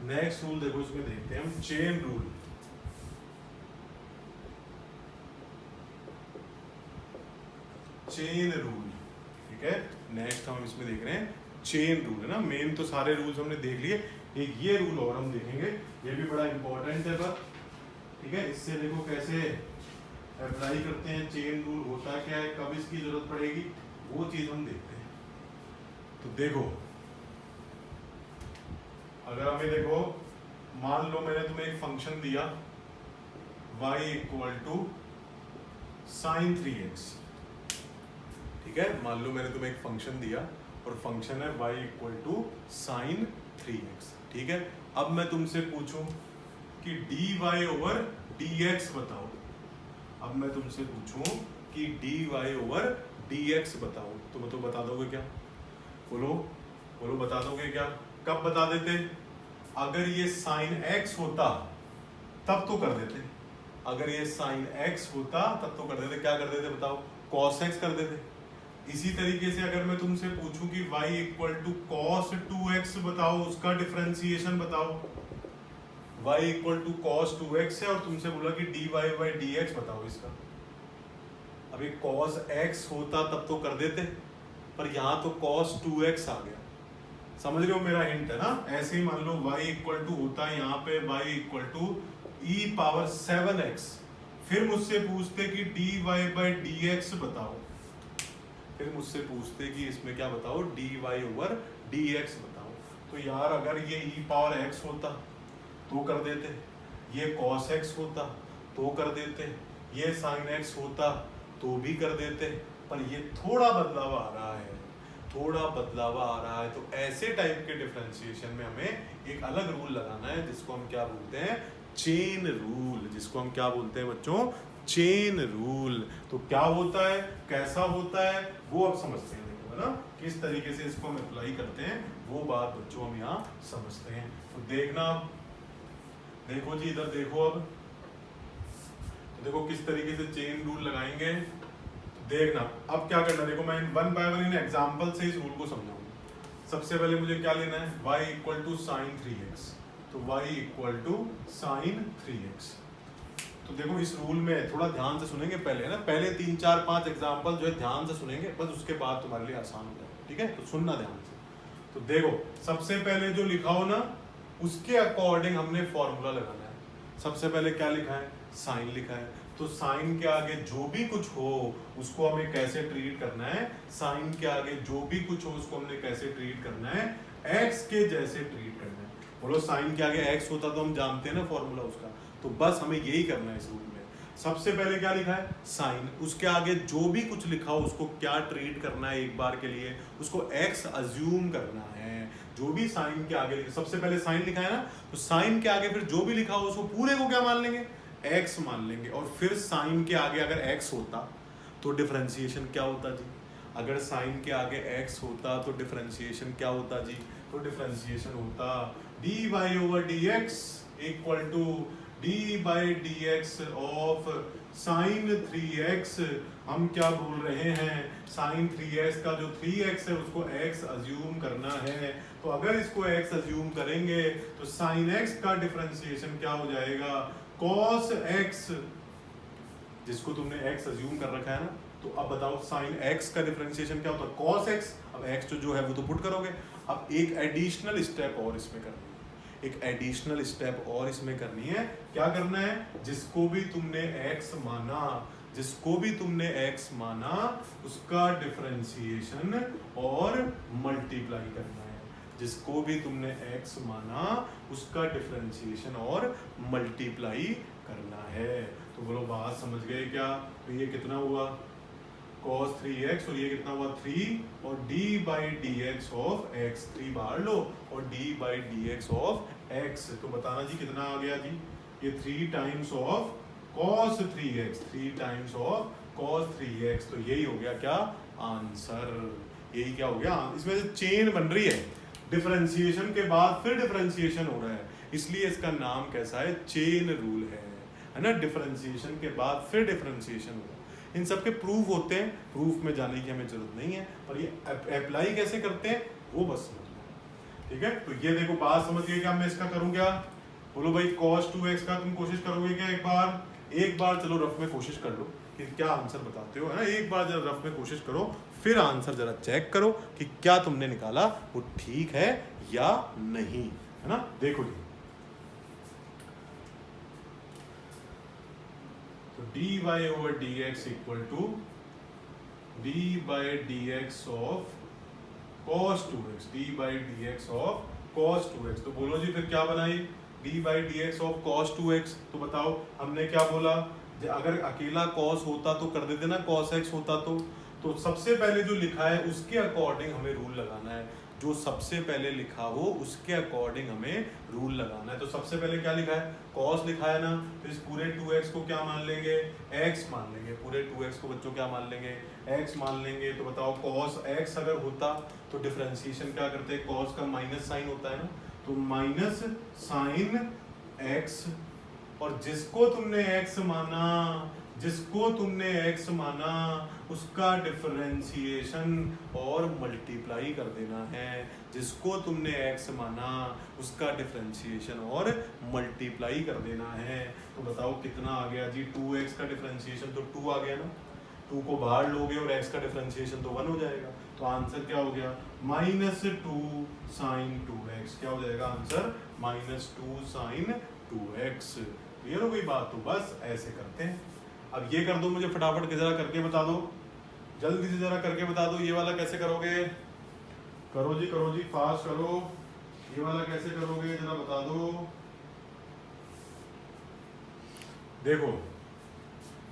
नेक्स्ट रूल देखो इसमें, देखते हैं हम चेन रूल। चेन रूल, ठीक है। नेक्स्ट हम इसमें देख रहे हैं चेन रूल, है ना। मेन तो सारे रूल्स हमने देख लिए, एक ये रूल और हम देखेंगे, ये भी बड़ा इंपॉर्टेंट है पर, ठीक है। इससे देखो कैसे अप्लाई करते हैं, चेन रूल होता क्या है, कब इसकी जरूरत पड़ेगी, वो चीज हम देखते हैं। तो देखो अगर हमें देखो, मान लो मैंने तुम्हें एक फंक्शन दिया y equal to sign 3x, ठीक है। मान लो मैंने तुम्हें एक फंक्शन दिया और फंक्शन है y equal to sign 3x, ठीक है। अब मैं तुमसे पूछूं कि dy ओवर dx बताओ, अब मैं तुमसे पूछूं कि dy ओवर dx बताओ, तो मैं तो बता दोगे क्या, बोलो बोलो बता दोगे क्या, कब बता देते, अगर ये साइन x होता तब तो कर देते, अगर ये साइन x होता तब तो कर देते, क्या कर देते बताओ, cos x कर देते। इसी तरीके से अगर मैं तुमसे पूछूं कि y equal to cos 2x बताओ, उसका डिफरेंशिएशन बताओ, y equal to cos 2x है और तुमसे बोला कि dy बाई dx बताओ इसका, अभी cos x होता तब तो कर देते, पर यहाँ तो cos 2x आ गया, समझ रहे हो मेरा हिंट, है ना। ऐसे ही मान लो y इक्वल टू होता है यहाँ पे y equal to e power 7x, फिर मुझसे पूछते कि dy बाई dx बताओ, फिर मुझसे पूछते कि इसमें क्या बताओ, dy ओवर dx बताओ। तो यार अगर ये e पावर x होता तो कर देते, ये cos x होता तो कर देते, ये sin x होता तो भी कर देते, पर ये थोड़ा बदलाव आ रहा है, थोड़ा बदलाव आ रहा है। तो ऐसे टाइप के डिफरेंशिएशन में हमें एक अलग रूल लगाना है जिसको हम क्या बोलते हैं, चेन रूल, जिसको हम क्या बोलते हैं बच्चों, चेन रूल। तो क्या होता है, कैसा होता है, वो अब समझते हैं, देखो है ना, किस तरीके से इसको हम अप्लाई करते हैं, वो बात बच्चों हम यहाँ समझते हैं। तो देखना, देखो जी इधर देखो अब, तो देखो किस तरीके से चेन रूल लगाएंगे, तो देखना अब क्या करना। देखो मैं one by one in example से इस रूल को समझाऊंगा। सबसे पहले मुझे क्या लेना है, y equal to sign 3x, तो y equal to sign 3x। तो देखो इस रूल में थोड़ा ध्यान से सुनेंगे पहले, है ना, पहले 3 4 5 एग्जाम्पल जो है ध्यान से सुनेंगे, बस उसके बाद तुम्हारे लिए आसान हो जाएगा, ठीक है। तो सुनना ध्यान से। तो देखो सबसे पहले जो लिखा हो ना उसके अकॉर्डिंग हमने फॉर्मूला लगाना है। सबसे पहले क्या लिखा है, साइन लिखा है, तो साइन के आगे जो भी कुछ हो उसको हमें कैसे ट्रीट करना है, साइन के आगे जो भी कुछ हो उसको हमने कैसे ट्रीट करना है, एक्स के जैसे ट्रीट करना है। बोलो साइन के आगे एक्स होता तो हम जानते हैं ना फॉर्मूला उसका, तो बस हमें यही करना है इस रूल में। सबसे पहले क्या लिखा है, साइन, उसके आगे जो भी कुछ लिखा हो उसको क्या ट्रीट करना है, एक बार के लिए उसको एक्स अज्यूम करना है। जो भी साइन के आगे लिखा, सबसे पहले साइन लिखा है ना, तो साइन के आगे फिर जो भी लिखा हो उसको पूरे को क्या मान लेंगे, एक्स मान लेंगे। और फिर साइन के आगे अगर एक्स होता तो डिफरेंशिएशन क्या होता जी, अगर साइन के आगे एक्स होता तो डिफरेंशिएशन क्या होता जी, तो डिफरेंशिएशन होता d y over d x equal to d by d x of sine 3x। हम क्या बोल रहे हैं, साइन 3x का जो 3x है उसको x अज्यूम करना है। तो अगर इसको x अज्यूम करेंगे तो साइन x का डिफरेंशिएशन क्या हो जाएगा, cos x, जिसको तुमने x अज्यूम कर रखा है ना। तो अब बताओ साइन x का डिफरेंशिएशन क्या होता है, cos x। अब x जो है वो तो पुट करोगे। अब एक एडिशनल स्टेप और इसमें करनी है, एक एडिशनल स्टेप और इसमें करनी है। क्या करना है, जिसको भी तुमने x माना, जिसको भी तुमने x माना उसका डिफरेंशिएशन और मल्टीप्लाई करना है। जिसको भी तुमने x माना उसका डिफरेंशिएशन और मल्टीप्लाई करना है। तो बोलो बात समझ गए क्या। तो ये कितना हुआ cos 3x और ये कितना हुआ 3 और d by d x of x, 3 बाहर लो और d by d x of x। तो बताना जी कितना आ गया जी, ये 3 times of cos 3x, 3 times of cos 3x। तो यही हो गया क्या आंसर, यही क्या हो गया। इसमें से चेन बन रही है, डिफरेंशिएशन के बाद फिर डिफरेंशिएशन हो रहा है, इसलिए इसका नाम कैसा है, चेन रूल है ना। डिफरेंशिएशन के बाद फिर डिफरेंशिएशन हो रहा है। इन सब के प्रूफ होते हैं, प्रूफ में जाने की हमें जरूरत नहीं है, और ये अप्लाई कैसे करते हैं वो बस समझना है, ठीक है। तो ये देखो बात समझ गए क्या, मैं इसका करूँ क्या, बोलो भाई cos 2x का तुम कोशिश करोगे क्या, एक बार चलो रफ में कोशिश कर लो कि क्या आंसर बताते हो, है ना। एक बार जरा रफ में कोशिश करो, फिर आंसर जरा चेक करो कि क्या तुमने निकाला वो ठीक है या नहीं, है ना। देखो जी, तो dy over dx equal to d by d x of cos 2x, d by d x of cos 2x। तो बोलो जी फिर क्या बनाई, d by d x of cos 2x। तो बताओ हमने क्या बोला, अगर अकेला cos होता तो कर देते ना, cos x होता तो सबसे पहले जो लिखा है उसके अकॉर्डिंग हमें रूल लगाना है, जो सबसे पहले लिखा हो उसके अकॉर्डिंग हमें रूल लगाना है। तो सबसे पहले क्या लिखा है, cos लिखा है ना, तो इस पूरे 2x को क्या मान लेंगे, x मान लेंगे। पूरे 2x को बच्चों क्या मान लेंगे, x मान लेंगे। तो बताओ cos x अगर होता तो डिफरेंशिएशन क्या करते हैं, cos का माइनस साइन होता है ना, तो माइनस साइन x। और जिसको तुमने x माना, जिसको तुमने x माना उसका डिफरेंशिएशन और मल्टीप्लाई कर देना है। जिसको तुमने x माना उसका डिफरेंशिएशन और मल्टीप्लाई कर देना है। तो बताओ कितना आ गया जी, 2x का डिफरेंशिएशन तो 2 आ गया ना, 2 को बाहर लोगे और x का डिफरेंशिएशन तो 1 हो जाएगा। तो आंसर क्या हो गया, -2 साइन 2x। क्या हो जाएगा आंसर, -2 साइन 2x। क्लियर हो गई बात। तो बस ऐसे करते हैं। अब ये कर दो मुझे फटाफट के जरा करके बता दो, जल्दी से जरा करके बता दो। ये वाला कैसे करोगे, करो जी फास्ट करो। ये वाला कैसे करोगे जरा बता दो। देखो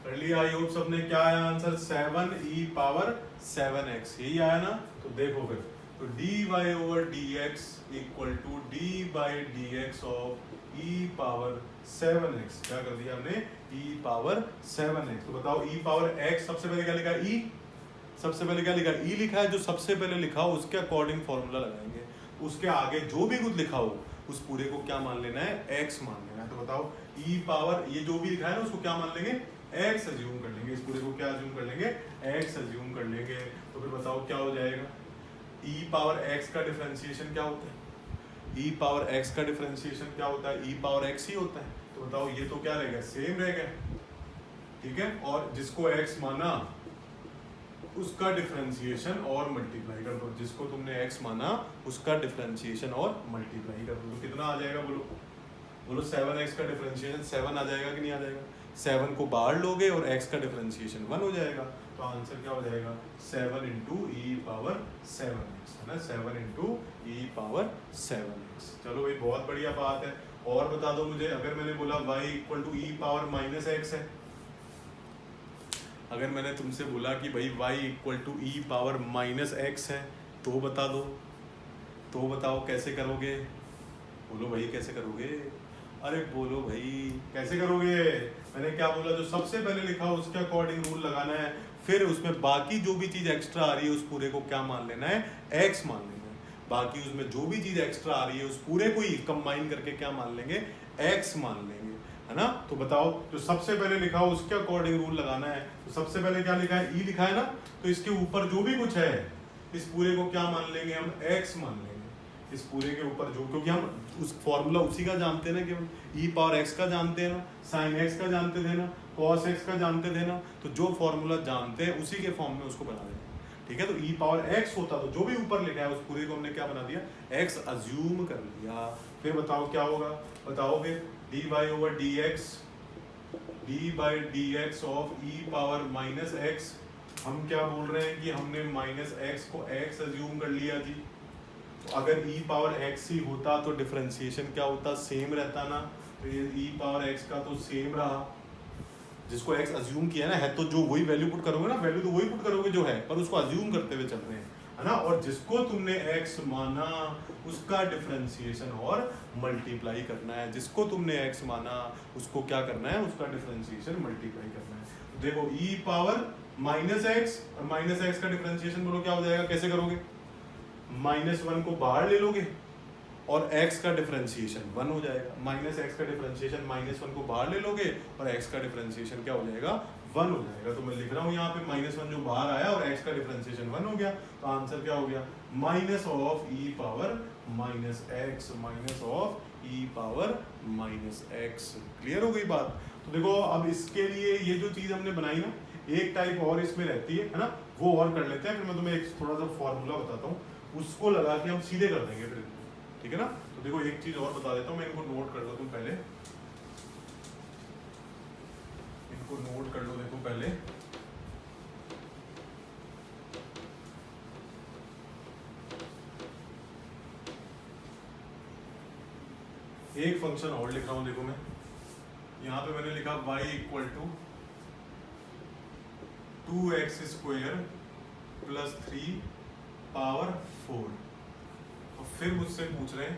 कर लिया, आई होप सबने। क्या आया आंसर, 7e पावर 7x, यही आया ना। तो देखो फिर, तो dy over dx equal to d by d x of e power 7x। क्या कर दिया हमने, e पावर 7x। तो बताओ e पावर x, सबसे पहले क्या लिखा है, e, सबसे पहले क्या लिखा है, e लिखा है। जो सबसे पहले लिखा हो उसके अकॉर्डिंग फॉर्मूला लगाएंगे, उसके आगे जो भी कुछ लिखा हो उस पूरे को क्या मान लेना है, x मान लेना है। तो बताओ e पावर, ये जो भी लिखा है ना उसको क्या मान लेंगे, x अज्यूम कर लेंगे, इस पूरे को क्या अज्यूम कर लेंगे, x अज्यूम कर लेंगे। तो फिर बताओ क्या हो जाएगा, e पावर x का डिफरेंशिएशन क्या होता है, e पावर x का डिफरेंशिएशन क्या होता है, e पावर x ही होता है। तो बताओ ये तो क्या रहेगा, सेम रहेगा, ठीक है। और जिसको x माना उसका डिफरेंशिएशन और मल्टीप्लाई कर दो, जिसको तुमने x माना उसका डिफरेंशिएशन और मल्टीप्लाई कर दो। तो कितना आ जाएगा बोलो, बोलो 7x का डिफरेंशिएशन 7 आ जाएगा कि नहीं आ जाएगा, 7 को बाहर लोगे और x का डिफरेंशिएशन 1 हो जाएगा। तो आंसर क्या हो जाएगा, 7 इंटू ई पावर 7x, है ना, 7 इंटू ई पावर 7x। चलो भाई बहुत बढ़िया बात है। और बता दो मुझे, अगर मैंने बोला y equal to e power minus x है, अगर मैंने तुमसे बोला कि भाई y equal to e power minus x है, तो बता दो, तो बताओ कैसे करोगे, बोलो भाई कैसे करोगे, अरे बोलो भाई कैसे करोगे। मैंने क्या बोला, जो सबसे पहले लिखा उसके अकॉर्डिंग रूल लगाना है, फिर उसमें बाकी जो भी चीज एक्स्ट्रा आ रही है उस पूरे को क्या मान लेना है, x मान लेना है। बाकी उसमें जो भी चीज एक्स्ट्रा आ रही है उस पूरे को ही कंबाइन करके क्या मान लेंगे, x मान लेंगे, है ना। तो बताओ जो सबसे पहले लिखा हो उसके अकॉर्डिंग रूल लगाना है। तो सबसे पहले क्या लिखा है, e लिखा है ना, तो इसके ऊपर जो भी कुछ है इस पूरे को क्या मान लेंगे, हम x मान लेंगे इस पूरे के ऊपर जो, क्योंकि हम उस फॉर्मूला उसी का जानते हैं ना, कि e पावर x का जानते हैं ना, sin x का जानते थे ना, cos x का जानते थे ना, तो जो फॉर्मूला जानते हैं उसी के फॉर्म में उसको बना देना, ठीक है। तो e पावर x होता तो जो भी ऊपर लिखा है उस पूरे को हमने क्या बना दिया, x अज्यूम कर लिया। फिर बताओ क्या होगा, बताओ फिर dy over dx, d by d x of E power minus x. हम क्या बोल रहे हैं कि हमने माइनस एक्स को x अज्यूम कर लिया जी। तो अगर e पावर x ही होता तो डिफरेंशिएशन क्या होता, सेम रहता ना। तो ये e पावर x का तो सेम रहा, जिसको x अज्यूम किया ना, है तो जो वही वैल्यू पुट करोगे ना, वैल्यू तो वही पुट करोगे जो है, पर उसको अज्यूम करते हुए चल रहे हैं, है ना। और जिसको तुमने x माना उसका डिफरेंशिएशन और मल्टीप्लाई करना है, जिसको तुमने x माना उसको क्या करना है, उसका डिफरेंशिएशन मल्टीप्लाई करना है। तो देखो e पावर माइनस एक्स और माइनस एक्स का डिफरेंशिएशन बोलो क्या हो जाएगा, कैसे करोगे, -1 को बाहर ले लोगे और x का डिफरेंशिएशन 1 हो जाएगा, माइनस एक्स का डिफरेंशिएशन -1 को बाहर ले लोगे और x का डिफरेंशिएशन क्या हो जाएगा, 1 हो जाएगा। तो मैं लिख रहा हूँ यहाँ पे -1 जो बाहर आया और x का डिफरेंशिएशन 1 हो गया, तो आंसर क्या हो गया, minus of e power minus x, minus of e power minus x. Clear हो गई बात। तो देखो अब इसके लिए ये जो चीज हमने बनाई ना, एक टाइप और इसमें रहती है ना, वो और कर लेते हैं, फिर मैं तुम्हें एक थोड़ा सा फॉर्मूला बताता हूँ, उसको लगा के हम सीधे कर देंगे फिर, ठीक है ना। तो देखो एक चीज और बता देता हूँ मैं, इनको नोट कर लो तुम पहले, इनको नोट कर लो, देखो पहले एक फंक्शन और लिख रहा हूँ, देखो मैं यहाँ पे मैंने लिखा y equal to 2x square plus 3 power 4। और फिर मुझसे पूछ रहे हैं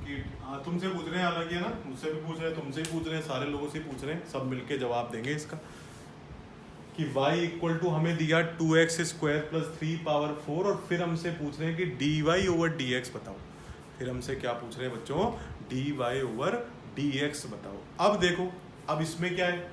कि तुमसे पूछ रहे हैं, हालांकि है ना, मुझसे भी पूछ रहे हैं, तुमसे भी पूछ रहे हैं, सारे लोगों से पूछ रहे हैं, सब मिलके जवाब देंगे इसका, कि y इक्वल टू हमें दिया 2x स्क्वायर प्लस 3 पावर 4, और फिर हमसे पूछ रहे हैं कि dy ओवर dx बताओ। फिर हमसे क्या पूछ रहे हैं बच्चों, dy ओवर dx बताओ। अब देखो, अब इसमें क्या है,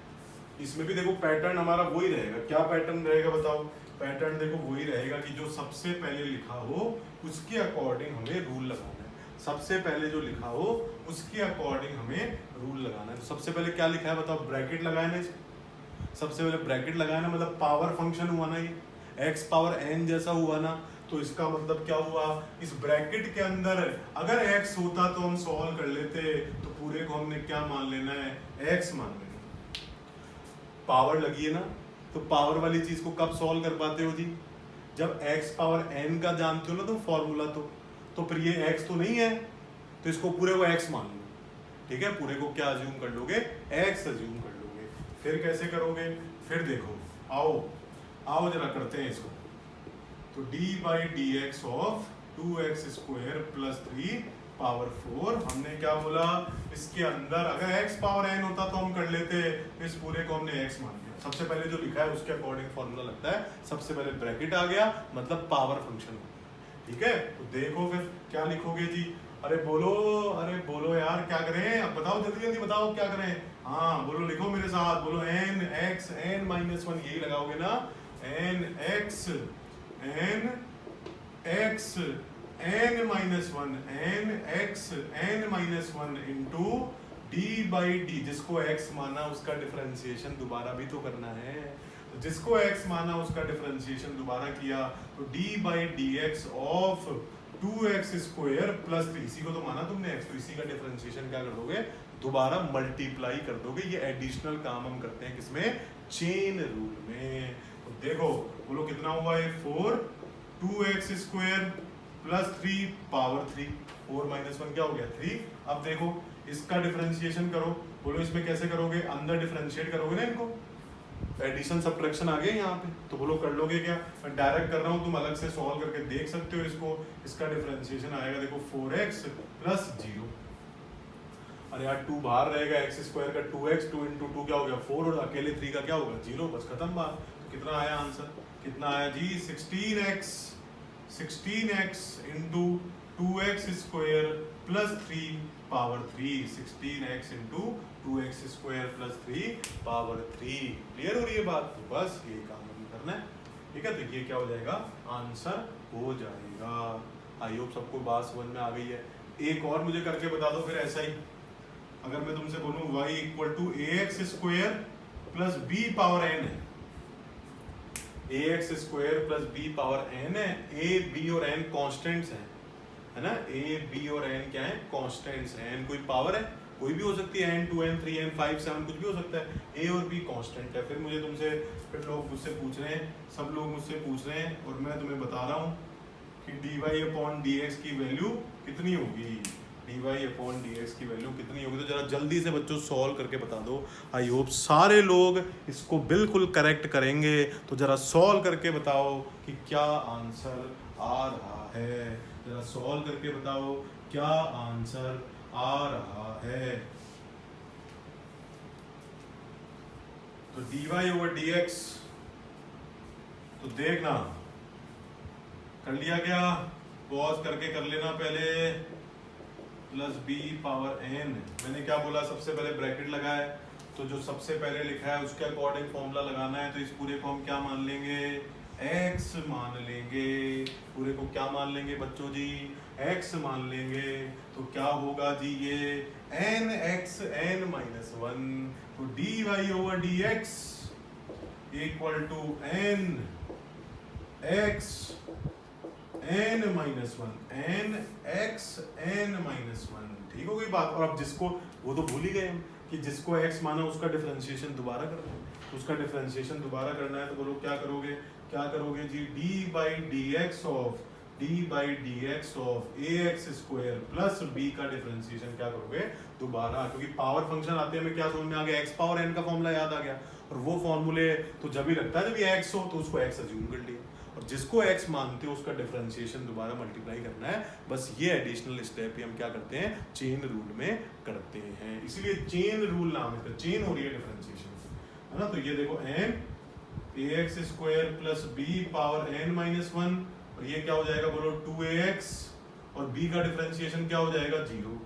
इसमें भी देखो पैटर्न हमारा वही रहेगा। क्या पैटर्न रहेगा बताओ, पैटर्न देखो वही रहेगा कि जो सबसे पहले लिखा हो उसके अकॉर्डिंग हमें रूल लगाना है। सबसे पहले जो लिखा हो उसके अकॉर्डिंग हमें रूल लगाना है। तो सबसे पहले क्या लिखा है बताओ, ब्रैकेट लगाया ना, सबसे पहले ब्रैकेट लगाया ना, मतलब पावर फंक्शन हुआ ना, ये x पावर n जैसा हुआ ना। तो इसका मतलब क्या हुआ, इस ब्रैकेट के अंदर अगर x होता तो हम सॉल्व कर लेते, तो पूरे को हमने क्या मान लेना है, x मान लेना। पावर लगी है ना, तो पावर वाली चीज को कब सॉल्व कर पाते हो जी, जब x पावर n का जानते हो ना, तो फॉर्मूला तो फिर ये x तो नहीं है, तो इसको पूरे को x मान लो, ठीक है। पूरे को क्या अज्यूम कर लोगे, x अज्यूम कर लोगे। फिर कैसे करोगे, फिर देखो, आओ जरा करते हैं इसको। तो d by d x of 2x square plus 3 power 4, हमने क्या बोला, इसके अंदर अगर x पावर n होता तो हम कर लेते, इस पूरे को हमने x मान लिया। सबसे पहले जो लिखा है उसके अकॉर्डिंग फॉर्मूला लगता है, सबसे पहले ब्रैकेट आ गया, मतलब पावर फंक्शन हो गया, ठीक है। तो देखो फिर क्या लिखोगे जी, अरे बोलो यार, क्या करें अब, बताओ जल्दी जल्दी बताओ क्या करें। हाँ बोलो, लिखो मेरे साथ, बोलो n x n minus one, यही लगाओगे ना, n x n minus one, n x n minus one into d by d, जिसको x माना उसका डिफरेंशिएशन दोबारा भी तो करना है, तो जिसको x माना उसका डिफरेंशिएशन दोबारा किया, तो d by d x of 2x square plus 3, इसी को तो माना तुमने x, तो इसी का डिफरेंशिएशन क्या कर दोगे, दोबारा मल्टीप्लाई कर दोगे। ये एडिशनल काम हम करते हैं किसमें, चेन रूल में। तो देखो बोलो कितना हुआ है, 4 2x square plus 3 power 3, 4 minus 1 क्या हो गया 3। अब देखो इसका डिफरेंशिएशन करो, बोलो इसमें कैसे करोगे, अंदर डिफरेंशिएट करोगे ना इनको, एडिशन सब्ट्रैक्शन आ गए यहाँ पे, तो बोलो कर लोगे क्या, मैं डायरेक्ट कर रहा हूँ, तुम अलग से सॉल्व करके देख सकते हो इसको। इसका डिफरेंशिएशन आएगा देखो 4x प्लस 0, अरे यार 2 बाहर रहेगा, एक्स स्क्वायर का 2x, 2 इंटू 2 क्या हो गया 4, और अकेले 3 का क्या होगा 0, बस खत्म बात। तो कितना आया आंसर, कितना आया जी 16x into 2x square plus 3 power 3, 16x into 2x square plus 3 power 3। Clear हो रही है बात, तो बस ये काम हमें करना है, ठीक है। तो ये क्या हो जाएगा, आंसर हो जाएगा। आई होप सबको बात समझ में आ गई है। एक और मुझे करके बता दो फिर ऐसा ही, अगर मैं तुमसे बोलूं y equal to a x square plus b power n है, a x square plus b power n है, ए बी और एन कॉन्स्टेंट्स हैं, है ना, ए बी और एन क्या है, कॉन्स्टेंट्स हैं, एन कोई पावर है, कोई भी हो सकती है, एन 2 एन 3 एन 5 7 कुछ भी हो सकता है, ए और बी कांस्टेंट है। फिर मुझे तुमसे, फिर लोग मुझसे पूछ रहे हैं, सब लोग मुझसे पूछ रहे हैं, और मैं तुम्हें बता रहा हूँ कि dy अपॉन dx की वैल्यू कितनी होगी, dy अपॉन dx की वैल्यू कितनी होगी। तो जरा जल्दी से बच्चों सॉल्व करके बता दो। आई होप सारे लोग इसको बिल्कुल करेक्ट करेंगे, तो जरा सॉल्व करके बताओ कि क्या आंसर आ रहा है, जरा सॉल्व करके बताओ क्या आंसर आ रहा है। तो dy ओवर dx, तो देखना कर लिया क्या, पॉज करके कर लेना पहले, प्लस बी पावर एन, मैंने क्या बोला, सबसे पहले ब्रैकेट लगाए, तो जो सबसे पहले लिखा है उसके अकॉर्डिंग फॉर्मूला लगाना है। तो इस पूरे को हम क्या मान लेंगे, x मान लेंगे, पूरे को क्या मान लेंगे बच्चों जी, x मान लेंगे। तो क्या होगा जी, ये n x n माइनस 1, तो dy over dx equal to n x n minus 1, n x n minus 1, ठीक हो गई बात। और अब जिसको, वो तो भूल ही गए हम कि जिसको x माना उसका डिफरेंशिएशन दोबारा करना है, उसका डिफरेंशिएशन दोबारा करना है। तो बोलो क्या करोगे, क्या करोगे जी, d by d x of a x square plus b का डिफरेंशिएशन क्या करोगे दोबारा, क्योंकि पावर फंक्शन आते हैं, हमें क्या समझ में आ गया, x पावर n का फॉर्मूला याद आ गया, और वो फॉर्मूले तो जब भी लगता है जब ये x हो तो उसको x अज्यूम कर लिया, और जिसको x मानते हो उसका डिफरेंशिएशन दोबारा मल्टीप्लाई करना है। बस ये एडिशनल स्टेप ही हम क्या करते हैं, चेन रूल में करते हैं, इसीलिए चेन रूल नाम है, चेन हो रही है डिफरेंशिएशन, है ना। तो ये देखो n a x square plus b power n minus 1, और ये क्या हो जाएगा बोलो 2ax, और b का डिफरेंशिएशन क्या हो जाएगा 0,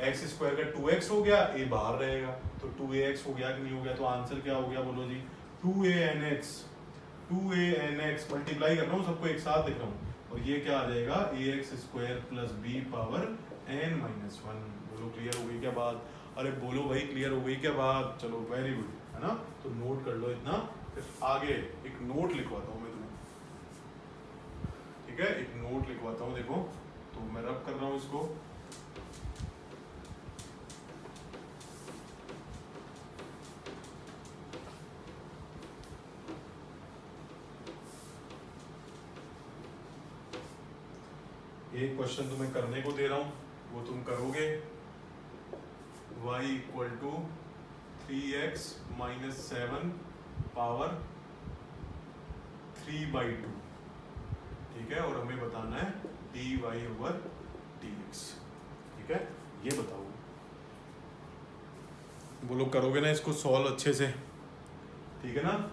x स्क्वायर का 2x हो गया, a बाहर रहेगा, तो 2ax हो गया कि नहीं हो गया, तो आंसर क्या हो गया बोलो जी 2anx मल्टीप्लाई कर रहा हूँ, सबको एक साथ लिख रहा हूँ, और ये क्या आ जाएगा ax square plus b power n minus 1। बोलो क्लियर हो गई क्या बात, अरे बोलो भाई क्लियर हो गई क्या बात, चलो वेरी गुड, है ना। तो नोट कर लो इतना, फिर आगे एक नोट लिखवाता हूँ मैं तुम्हें, ठीक है, एक नोट लिखवाता हूँ, देखो तो मैं रब कर रहा हूँ इसको, एक क्वेश्चन तुम्हें करने को दे रहा हूँ, वो तुम करोगे, y equal to 3x minus 7 power 3/2, ठीक है, और हमें बताना है dy ओवर dx, ठीक है, ये बताओ, बोलो करोगे ना इसको सॉल्व अच्छे से, ठीक है ना।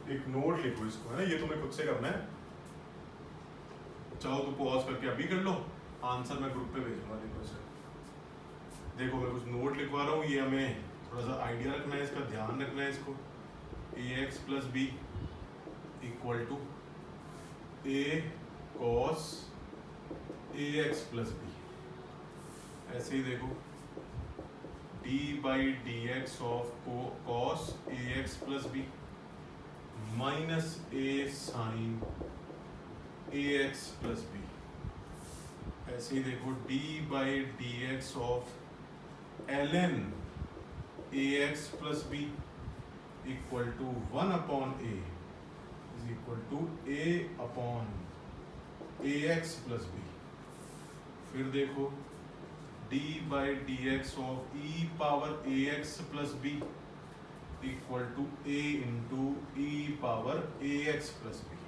एक नोट लिखो इसको, है ना, ये तुम्हें खुद से करना है, चाहो तो पॉज करके अभी कर लो, आंसर मैं ग्रुप पे भेजूंगा। देखो इसे, देखो मैं कुछ नोट लिखवा रहा हूँ, ये हमें थोड़ा सा आइडिया रखना है, इसका ध्यान रखना है। इसको ax plus b equal to a cos ax plus b, ऐसे ही देखो d by d x of cos ax plus b minus a sine ax plus b, ऐसे ही देखो d by d x of ln ax plus b equal to 1 upon a is equal to a upon ax plus b. फिर देखो d by d x of e power ax plus b equal to a into e power ax plus b.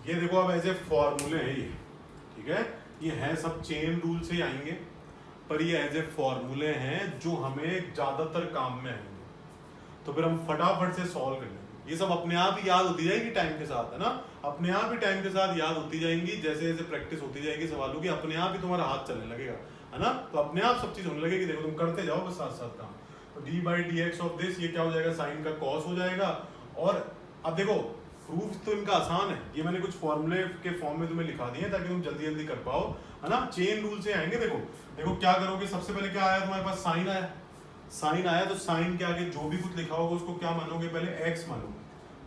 ये देखो अब ऐसे फॉर्मूले हैं ये, ठीक है, ये है सब चेन रूल से ही आएंगे, पर ये एज ए फॉर्मूले हैं जो हमें ज्यादातर काम में आएंगे, तो फिर हम फटाफट से सॉल्व कर लेंगे। ये सब अपने आप ही याद होती जाएगी टाइम के साथ, है ना, अपने आप ही टाइम के साथ याद होती जाएंगी, जैसे जैसे प्रैक्टिस होती जाएगी सवालों की, अपने आप ही तुम्हारा हाथ चलने लगेगा, है ना, तो अपने आप सब चीज होने लगेगी। देखो तुम करते जाओ बस साथ साथ काम। तो D by d x of this, ये क्या हो जाएगा, साइन का कॉस हो जाएगा। और अब देखो प्रूफ तो इनका आसान है, ये मैंने कुछ फॉर्मूले के फॉर्म में तुम्हें लिखा दिए ताकि तुम जल्दी जल्दी कर पाओ, है ना, चेन रूल से आएंगे। देखो देखो क्या करोगे, सबसे पहले क्या आया तुम्हारे पास, साइन आया, साइन आया तो साइन के आगे जो भी कुछ लिखा होगा उसको क्या मानोगे, पहले एक्स मानोगे,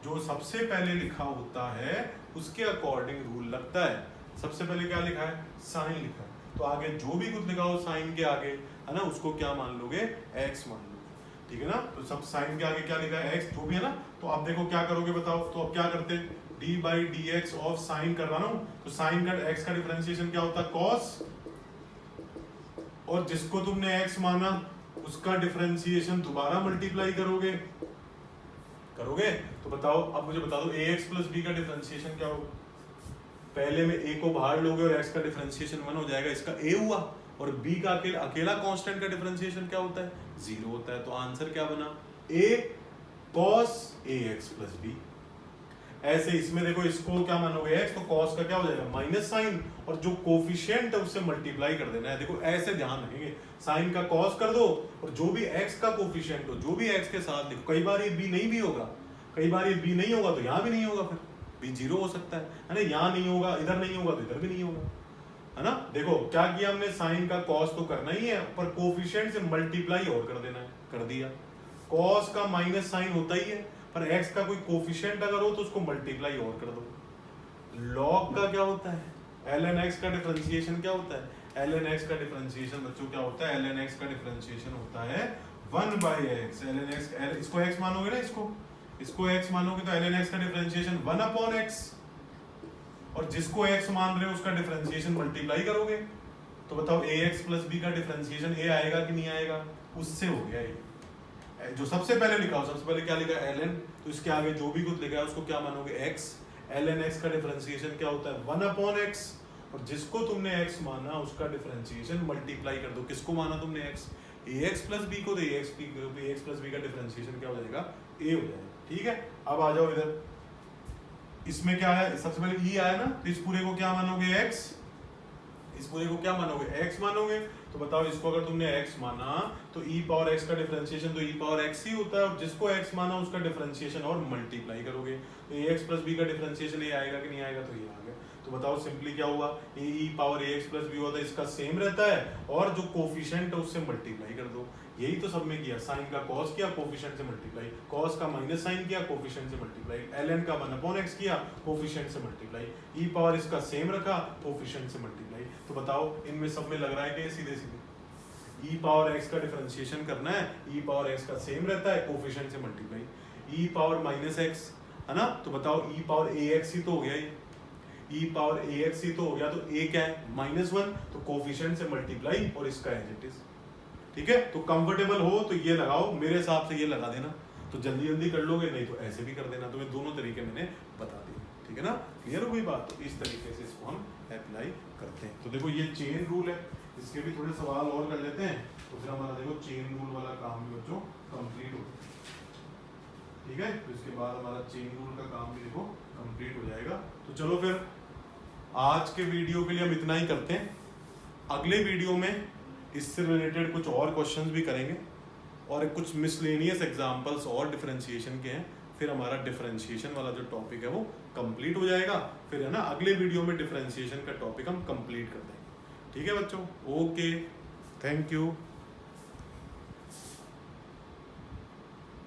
जो सबसे पहले लिखा होता है उसके अकॉर्डिंग रूल लगता है। सबसे पहले क्या लिखा है, साइन लिखा है, तो आगे जो भी कुछ लिखा हो साइन के आगे, है ना, उसको क्या मान लोगे, एक्स मान लोगे, ठीक है ना। तो सब साइन के आगे क्या लिखा है, एक्स, जो भी है ना। तो अब देखो क्या करोगे बताओ, तो अब क्या करते, D by d x of sign कर रहा हूं, तो साइन का एक्स का डिफरेंशिएशन क्या होता है, कॉस, और जिसको तुमने एक्स माना उसका डिफरेंशिएशन दोबारा मल्टीप्लाई करोगे, तो बताओ, अब मुझे बता दो ax प्लस b का डिफरेंशिएशन क्या होगा। पहले में a को बाहर लोगे और x का डिफरेंशिएशन 1 हो जाएगा, इसका a हुआ, और b का अकेला कांस्टेंट का डिफरेंशिएशन क्या होता है, 0 होता है। तो आंसर क्या बना, a cos ax plus b। ऐसे इसमें देखो, इसको क्या मानोगे x, तो cos का क्या हो जाएगा, माइनस साइन, और जो कोफिशिएंट है उससे मल्टीप्लाई कर देना है। देखो ऐसे ध्यान रखेंगे, साइन का cos कर दो, और जो भी x का कोफिशिएंट हो, जो भी x के साथ लिखो, कई बार ये b नहीं भी होगा, कई बार ये b नहीं होगा तो यहाँ भी नहीं होगा, फिर b 0 हो सकता है ना, यहाँ नहीं होगा, इधर नहीं होगा तो इधर भी नहीं होगा, है ना। देखो क्या किया हमने, साइन का cos तो करना ही है, पर कोफिशिएंट से मल्टीप्लाई और कर देना है, कर दिया। cos का माइनस साइन होता ही है, पर x का कोई कोफिशिएंट अगर हो तो उसको मल्टीप्लाई और कर दो। log का क्या होता है, ln x का डिफरेंशिएशन क्या होता है, ln x का डिफरेंशिएशन बच्चों क्या होता है, ln x का डिफरेंशिएशन होता है 1 बाई x, ln x, इसको x मानोगे ना, इसको x मानोगे तो ln x का डिफरेंशिएशन 1 अपॉन x, और जिसको x मान रहे हो उसका डिफरेंशिएशन मल्टीप्लाई करोगे, तो बताओ ax प्लस b का डिफरेंशिएशन a आएगा कि नहीं आएगा, उससे हो गया ये। जो सबसे पहले लिखा हो, सबसे पहले क्या लिखा है, ln, तो इसके आगे जो भी कुछ लिखा है उसको क्या मानोगे, x, ln x का डिफरेंशिएशन क्या होता है, 1 अपॉन x, और जिसको तुमने x माना उसका डिफरेंशिएशन मल्टीप्लाई कर दो, किसको माना तुमने x, ax प्लस b को, तो ax प्लस b का डिफरेंशिएशन क्या हो जाएगा, a हो जाएगा, ठीक है। अब आ जाओ इधर, इसमें क्या है, सबसे पहले e आया ना, तो इस पूरे को क्या मानोगे, x, इस पूरे को क्या मानोगे, x मानोगे, तो बताओ इसको अगर तुमने x माना तो e पावर x का डिफरेंशिएशन तो e पावर x ही होता है, और जिसको x माना उसका डिफरेंशिएशन और मल्टीप्लाई करोगे, तो ax प्लस b का डिफरेंशिएशन ये आएगा कि नहीं आएगा, तो ये आ गया। तो बताओ सिंपली क्या हुआ, e power ax plus b होता है, इसका सेम रहता है, और जो कोफिशिएंट है उससे मल्टीप्लाई कर दो। यही तो सब में किया, साइन का cos किया, कोफिशिएंट से मल्टीप्लाई, cos का माइनस साइन किया, कोफिशिएंट से मल्टीप्लाई, ln का 1 अपॉन x किया, कोफिशिएंट से मल्टीप्लाई, e पावर इसका सेम रखा, कोफिशिएंट से मल्टीप्लाई। तो बताओ इनमें सब में लग रहा है कि सीधे सीधे e पावर x का डिफरेंशिएशन करना है, e पावर x का सेम रहता है, कोफिशिएंट से multiply, e power minus x, है ना, तो बताओ e पावर ax ही तो हो गया, ये e पावर ax ही तो हो गया, तो a क्या है, -1, तो कोफिशिएंट से मल्टीप्लाई और इसका एज इट इज, ठीक है। तो कंफर्टेबल हो तो ये लगाओ, मेरे हिसाब से ये लगा देना, तो जल्दी जल्दी कर लोगे, नहीं तो ऐसे भी कर देना। तुम्हें दोनों तरीके मैंने बता दिए, ठीक है ना, क्लियर हो गई बात। तो इस तरीके से इसको हम अप्लाई करते हैं। तो देखो ये चेन रूल है, इसके भी थोड़े सवाल और कर लेते हैं, तो फिर हमारा देखो चेन रूल वाला काम भी बच्चों कंप्लीट हो जाएगा, ठीक है। तो इसके बाद हमारा चेन रूल का काम भी देखो कंप्लीट हो जाएगा। तो चलो फिर आज के वीडियो के लिए हम इतना ही करते हैं। अगले वीडियो में इससे रिलेटेड कुछ और क्वेश्चंस भी करेंगे और कुछ मिसलेनियस एग्जांपल्स और डिफरेंशिएशन के हैं। फिर हमारा डिफरेंशिएशन वाला जो टॉपिक है वो कंप्लीट हो जाएगा। फिर है ना अगले वीडियो में डिफरेंशिएशन का टॉपिक हम कंप्लीट कर देंगे। ठीक है बच्चों, ओके, थैंक यू।